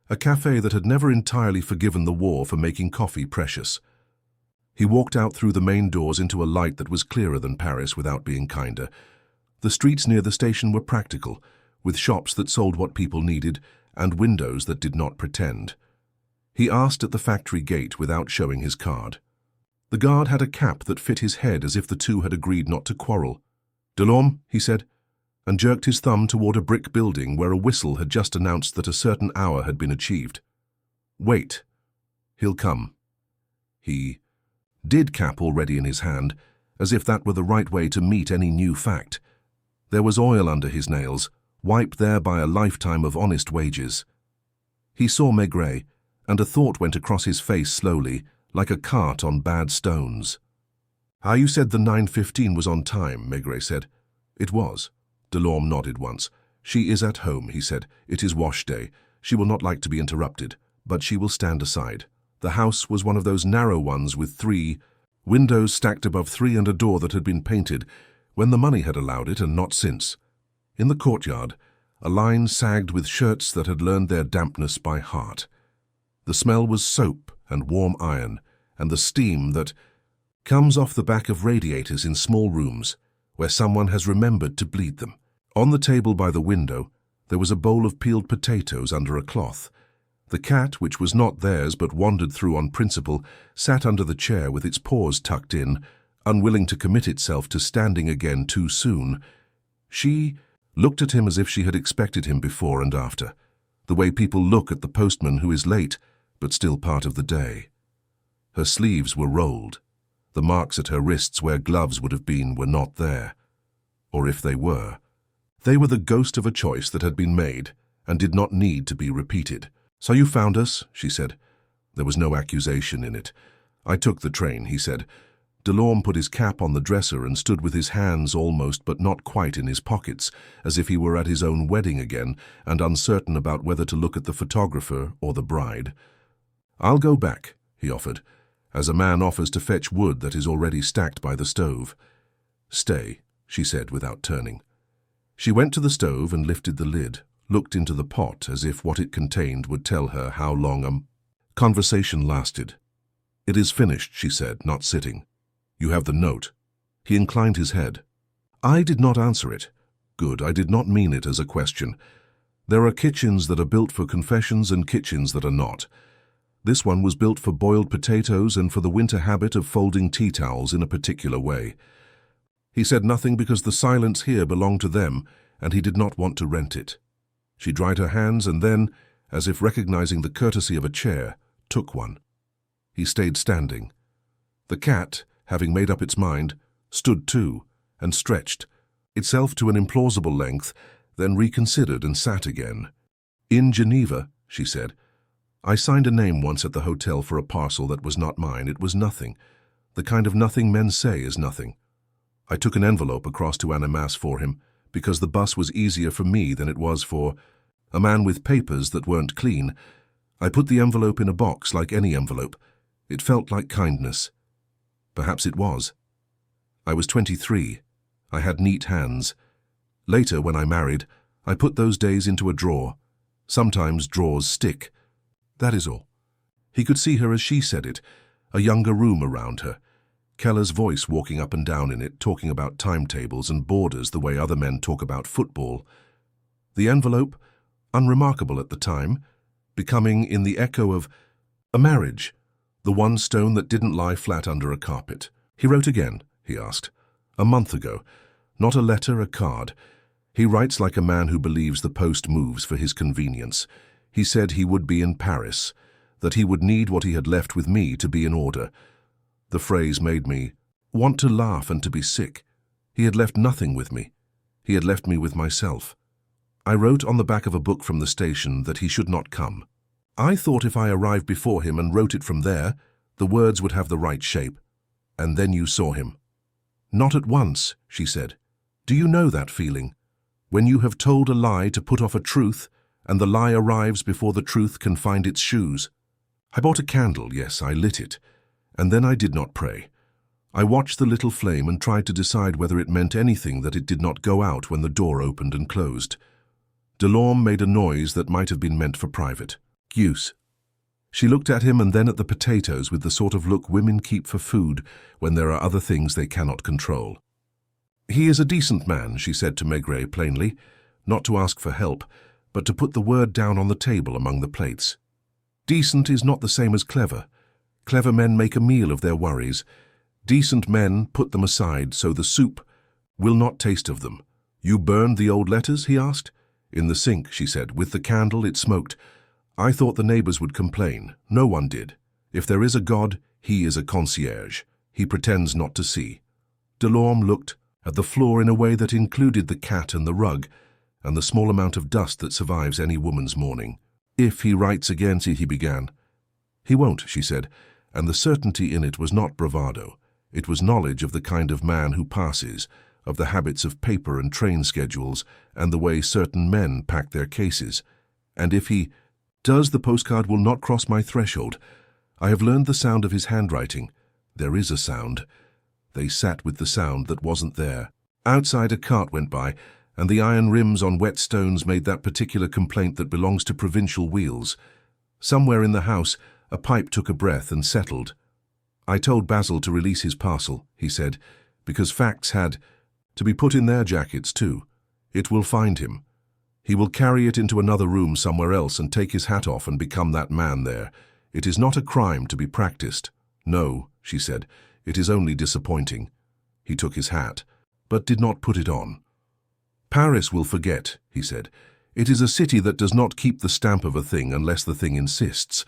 a café that had never entirely forgiven the war for making coffee precious. He walked out through the main doors into a light that was clearer than Paris without being kinder. The streets near the station were practical, with shops that sold what people needed and windows that did not pretend. He asked at the factory gate without showing his card. The guard had a cap that fit his head as if the two had agreed not to quarrel. "Delorme," he said, and jerked his thumb toward a brick building where a whistle had just announced that a certain hour had been achieved. "Wait. He'll come." He did cap already in his hand, as if that were the right way to meet any new fact. There was oil under his nails, wiped there by a lifetime of honest wages. He saw Maigret, and a thought went across his face slowly, like a cart on bad stones. "Ah, you said the 9:15 was on time," Maigret said. It was. Delorme nodded once. "She is at home," he said. "It is wash day. She will not like to be interrupted, but she will stand aside." The house was one of those narrow ones with 3 windows stacked above 3 and a door that had been painted when the money had allowed it and not since. In the courtyard, a line sagged with shirts that had learned their dampness by heart. The smell was soap and warm iron, and the steam that comes off the back of radiators in small rooms where someone has remembered to bleed them. On the table by the window, there was a bowl of peeled potatoes under a cloth. The cat, which was not theirs but wandered through on principle, sat under the chair with its paws tucked in, unwilling to commit itself to standing again too soon. She looked at him as if she had expected him before and after, the way people look at the postman who is late but still part of the day. Her sleeves were rolled. The marks at her wrists where gloves would have been were not there. Or if they were the ghost of a choice that had been made and did not need to be repeated. "So you found us," she said. There was no accusation in it. "I took the train," he said. Delorme put his cap on the dresser and stood with his hands almost but not quite in his pockets, as if he were at his own wedding again and uncertain about whether to look at the photographer or the bride. "I'll go back," he offered, as a man offers to fetch wood that is already stacked by the stove. "Stay," she said without turning. She went to the stove and lifted the lid, looked into the pot as if what it contained would tell her how long a conversation lasted. "It is finished," she said, not sitting. "You have the note." He inclined his head. "I did not answer it." "Good, I did not mean it as a question. There are kitchens that are built for confessions and kitchens that are not. This one was built for boiled potatoes and for the winter habit of folding tea towels in a particular way." He said nothing because the silence here belonged to them and he did not want to rent it. She dried her hands and then, as if recognizing the courtesy of a chair, took one. He stayed standing. The cat, having made up its mind, stood too and stretched itself to an implausible length, then reconsidered and sat again. "In Geneva," she said. "I signed a name once at the hotel for a parcel that was not mine. It was nothing. The kind of nothing men say is nothing. I took an envelope across to Annemasse for him, because the bus was easier for me than it was for a man with papers that weren't clean. I put the envelope in a box like any envelope. It felt like kindness. Perhaps it was. I was 23. I had neat hands. Later, when I married, I put those days into a drawer. Sometimes drawers stick. That is all." He could see her as she said it, a younger room around her. Keller's voice walking up and down in it, talking about timetables and borders the way other men talk about football. The envelope, unremarkable at the time, becoming, in the echo of a marriage, the one stone that didn't lie flat under a carpet. "He wrote again?" he asked. "A month ago. Not a letter, a card. He writes like a man who believes the post moves for his convenience. He said he would be in Paris, that he would need what he had left with me to be in order. The phrase made me want to laugh and to be sick. He had left nothing with me. He had left me with myself. I wrote on the back of a book from the station that he should not come. I thought if I arrived before him and wrote it from there, the words would have the right shape. And then you saw him." "Not at once," she said. "Do you know that feeling? When you have told a lie to put off a truth, and the lie arrives before the truth can find its shoes. I bought a candle, yes, I lit it. And then I did not pray. I watched the little flame and tried to decide whether it meant anything that it did not go out when the door opened and closed." Delorme made a noise that might have been meant for private use. She looked at him and then at the potatoes with the sort of look women keep for food when there are other things they cannot control. "He is a decent man," she said to Maigret plainly, not to ask for help, but to put the word down on the table among the plates. "Decent is not the same as clever. Clever men make a meal of their worries. Decent men put them aside so the soup will not taste of them." "You burned the old letters?" he asked. "In the sink," she said. "With the candle it smoked. I thought the neighbors would complain. No one did. If there is a God, he is a concierge. He pretends not to see." Delorme looked at the floor in a way that included the cat and the rug, and the small amount of dust that survives any woman's morning. "If he writes again," he began. "He won't," she said, and the certainty in it was not bravado. It was knowledge of the kind of man who passes, of the habits of paper and train schedules and the way certain men pack their cases. And if he does, the postcard will not cross my threshold. I have learned the sound of his handwriting. There is a sound. They sat with the sound that wasn't there. Outside, a cart went by, and the iron rims on wet stones made that particular complaint that belongs to provincial wheels. Somewhere in the house, a pipe took a breath and settled. I told Basil to release his parcel, he said, because facts had to be put in their jackets too. It will find him. He will carry it into another room somewhere else and take his hat off and become that man there. It is not a crime to be practiced. No, she said, it is only disappointing. He took his hat, but did not put it on. Paris will forget, he said. It is a city that does not keep the stamp of a thing unless the thing insists.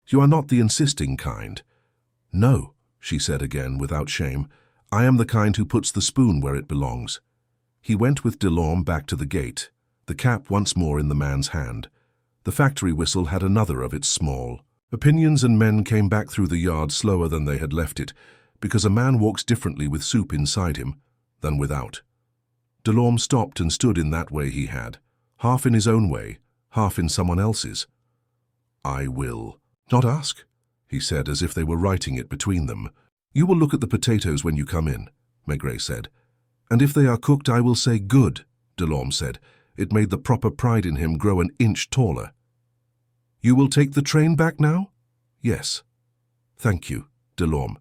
You are not the insisting kind. No, she said again without shame. I am the kind who puts the spoon where it belongs. He went with Delorme back to the gate, the cap once more in the man's hand. The factory whistle had another of its small. Opinions and men came back through the yard slower than they had left it, because a man walks differently with soup inside him than without. Delorme stopped and stood in that way he had, half in his own way, half in someone else's. I will not ask, he said, as if they were writing it between them. You will look at the potatoes when you come in, Maigret said. And if they are cooked, I will say good, Delorme said. It made the proper pride in him grow an inch taller. You will take the train back now? Yes. Thank you, Delorme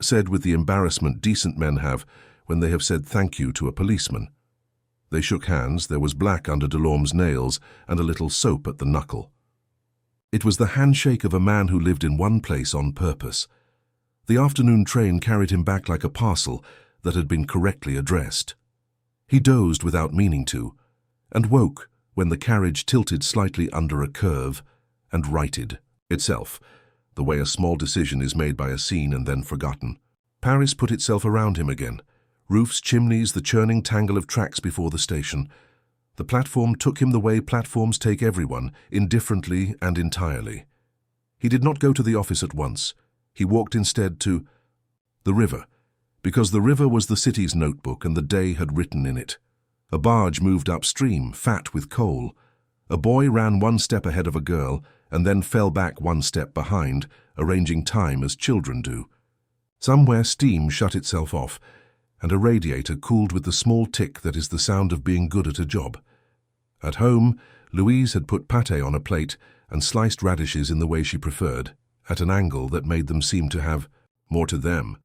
said with the embarrassment decent men have when they have said thank you to a policeman. They shook hands. There was black under Delorme's nails and a little soap at the knuckle. It was the handshake of a man who lived in one place on purpose. The afternoon train carried him back like a parcel that had been correctly addressed. He dozed without meaning to, and woke when the carriage tilted slightly under a curve and righted itself, the way a small decision is made by a scene and then forgotten. Paris put itself around him again. Roofs, chimneys, the churning tangle of tracks before the station. The platform took him the way platforms take everyone, indifferently and entirely. He did not go to the office at once. He walked instead to the river, because the river was the city's notebook and the day had written in it. A barge moved upstream, fat with coal. A boy ran one step ahead of a girl and then fell back one step behind, arranging time as children do. Somewhere steam shut itself off, and a radiator cooled with the small tick that is the sound of being good at a job. At home, Louise had put pâté on a plate and sliced radishes in the way she preferred, at an angle that made them seem to have more to them.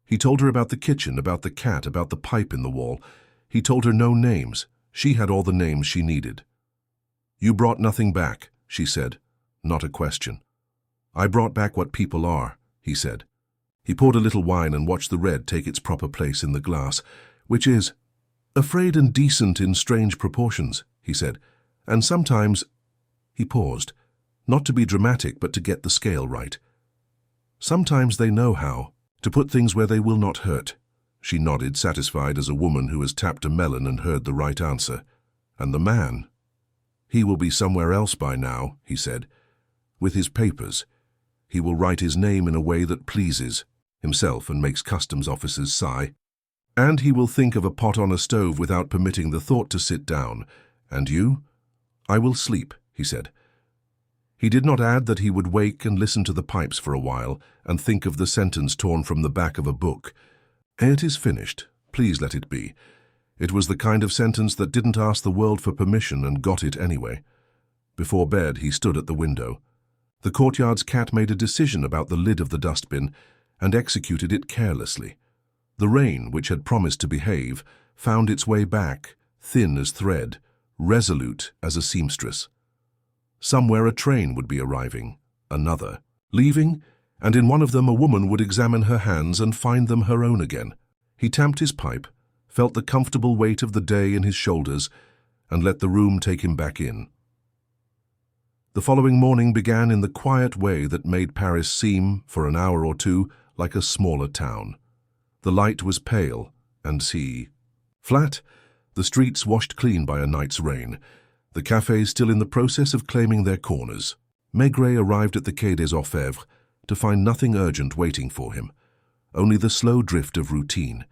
He told her about the kitchen, about the cat, about the pipe in the wall. He told her no names. She had all the names she needed. You brought nothing back, she said. Not a question. I brought back what people are, he said. He poured a little wine and watched the red take its proper place in the glass, which is afraid and decent in strange proportions, he said, and sometimes— He paused, not to be dramatic but to get the scale right. Sometimes they know how to put things where they will not hurt. She nodded, satisfied as a woman who has tapped a melon and heard the right answer. And the man? He will be somewhere else by now, he said. With his papers. He will write his name in a way that pleases himself and makes customs officers sigh. And he will think of a pot on a stove without permitting the thought to sit down. And you? I will sleep, he said. He did not add that he would wake and listen to the pipes for a while and think of the sentence torn from the back of a book. It is finished. Please let it be. It was the kind of sentence that didn't ask the world for permission and got it anyway. Before bed, he stood at the window. The courtyard's cat made a decision about the lid of the dustbin and executed it carelessly. The rain, which had promised to behave, found its way back, thin as thread, resolute as a seamstress. Somewhere a train would be arriving, another, leaving, and in one of them a woman would examine her hands and find them her own again. He tamped his pipe, felt the comfortable weight of the day in his shoulders, and let the room take him back in. The following morning began in the quiet way that made Paris seem, for an hour or two, like a smaller town. The light was pale, and sea flat, the streets washed clean by a night's rain, the cafés still in the process of claiming their corners. Maigret arrived at the Quai des Orfèvres to find nothing urgent waiting for him, only the slow drift of routine,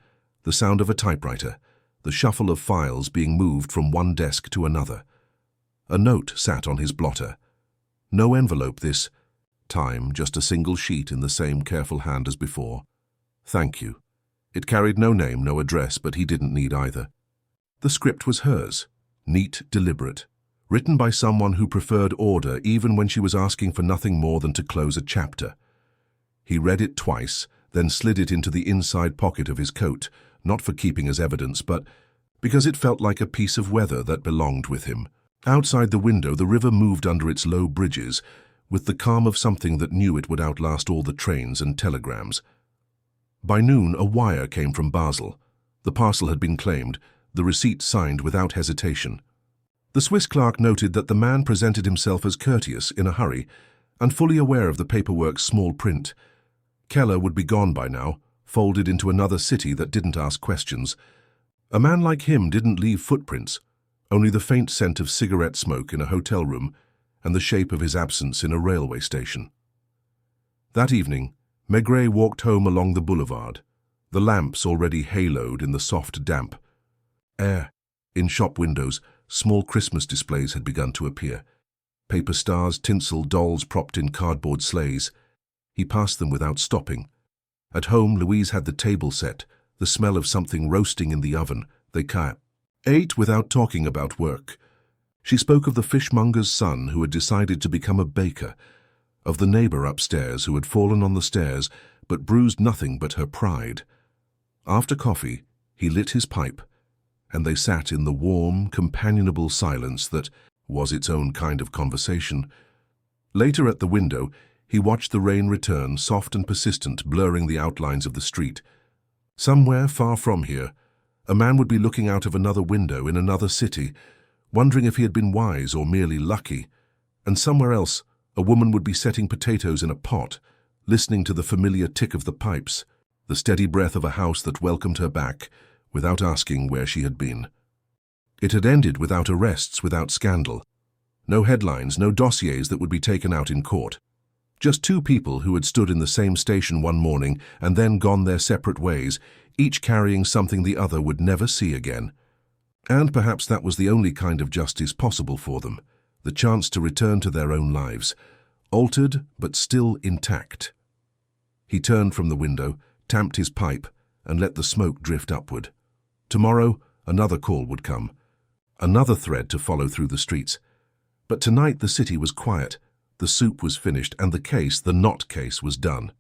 the sound of a typewriter, the shuffle of files being moved from one desk to another. A note sat on his blotter. No envelope this time, just a single sheet in the same careful hand as before. Thank you. It carried no name, no address, but he didn't need either. The script was hers, neat, deliberate, written by someone who preferred order even when she was asking for nothing more than to close a chapter. He read it twice, then slid it into the inside pocket of his coat, not for keeping as evidence, but because it felt like a piece of weather that belonged with him. Outside the window, the river moved under its low bridges, with the calm of something that knew it would outlast all the trains and telegrams. By noon, a wire came from Basel. The parcel had been claimed, the receipt signed without hesitation. The Swiss clerk noted that the man presented himself as courteous, in a hurry, and fully aware of the paperwork's small print. Keller would be gone by now, folded into another city that didn't ask questions. A man like him didn't leave footprints, only the faint scent of cigarette smoke in a hotel room and the shape of his absence in a railway station. That evening, Maigret walked home along the boulevard, the lamps already haloed in the soft damp air. In shop windows, small Christmas displays had begun to appear. Paper stars, tinsel, dolls propped in cardboard sleighs. He passed them without stopping. At home, Louise had the table set, the smell of something roasting in the oven. They ate without talking about work. She spoke of the fishmonger's son who had decided to become a baker, of the neighbor upstairs who had fallen on the stairs but bruised nothing but her pride. After coffee, he lit his pipe, and they sat in the warm, companionable silence that was its own kind of conversation. Later at the window, he watched the rain return, soft and persistent, blurring the outlines of the street. Somewhere far from here, a man would be looking out of another window in another city, wondering if he had been wise or merely lucky. And somewhere else, a woman would be setting potatoes in a pot, listening to the familiar tick of the pipes, the steady breath of a house that welcomed her back, without asking where she had been. It had ended without arrests, without scandal. No headlines, no dossiers that would be taken out in court. Just two people who had stood in the same station one morning and then gone their separate ways, each carrying something the other would never see again. And perhaps that was the only kind of justice possible for them, the chance to return to their own lives, altered but still intact. He turned from the window, tamped his pipe, and let the smoke drift upward. Tomorrow, another call would come, another thread to follow through the streets. But tonight the city was quiet, the soup was finished, and the case, the not case, was done.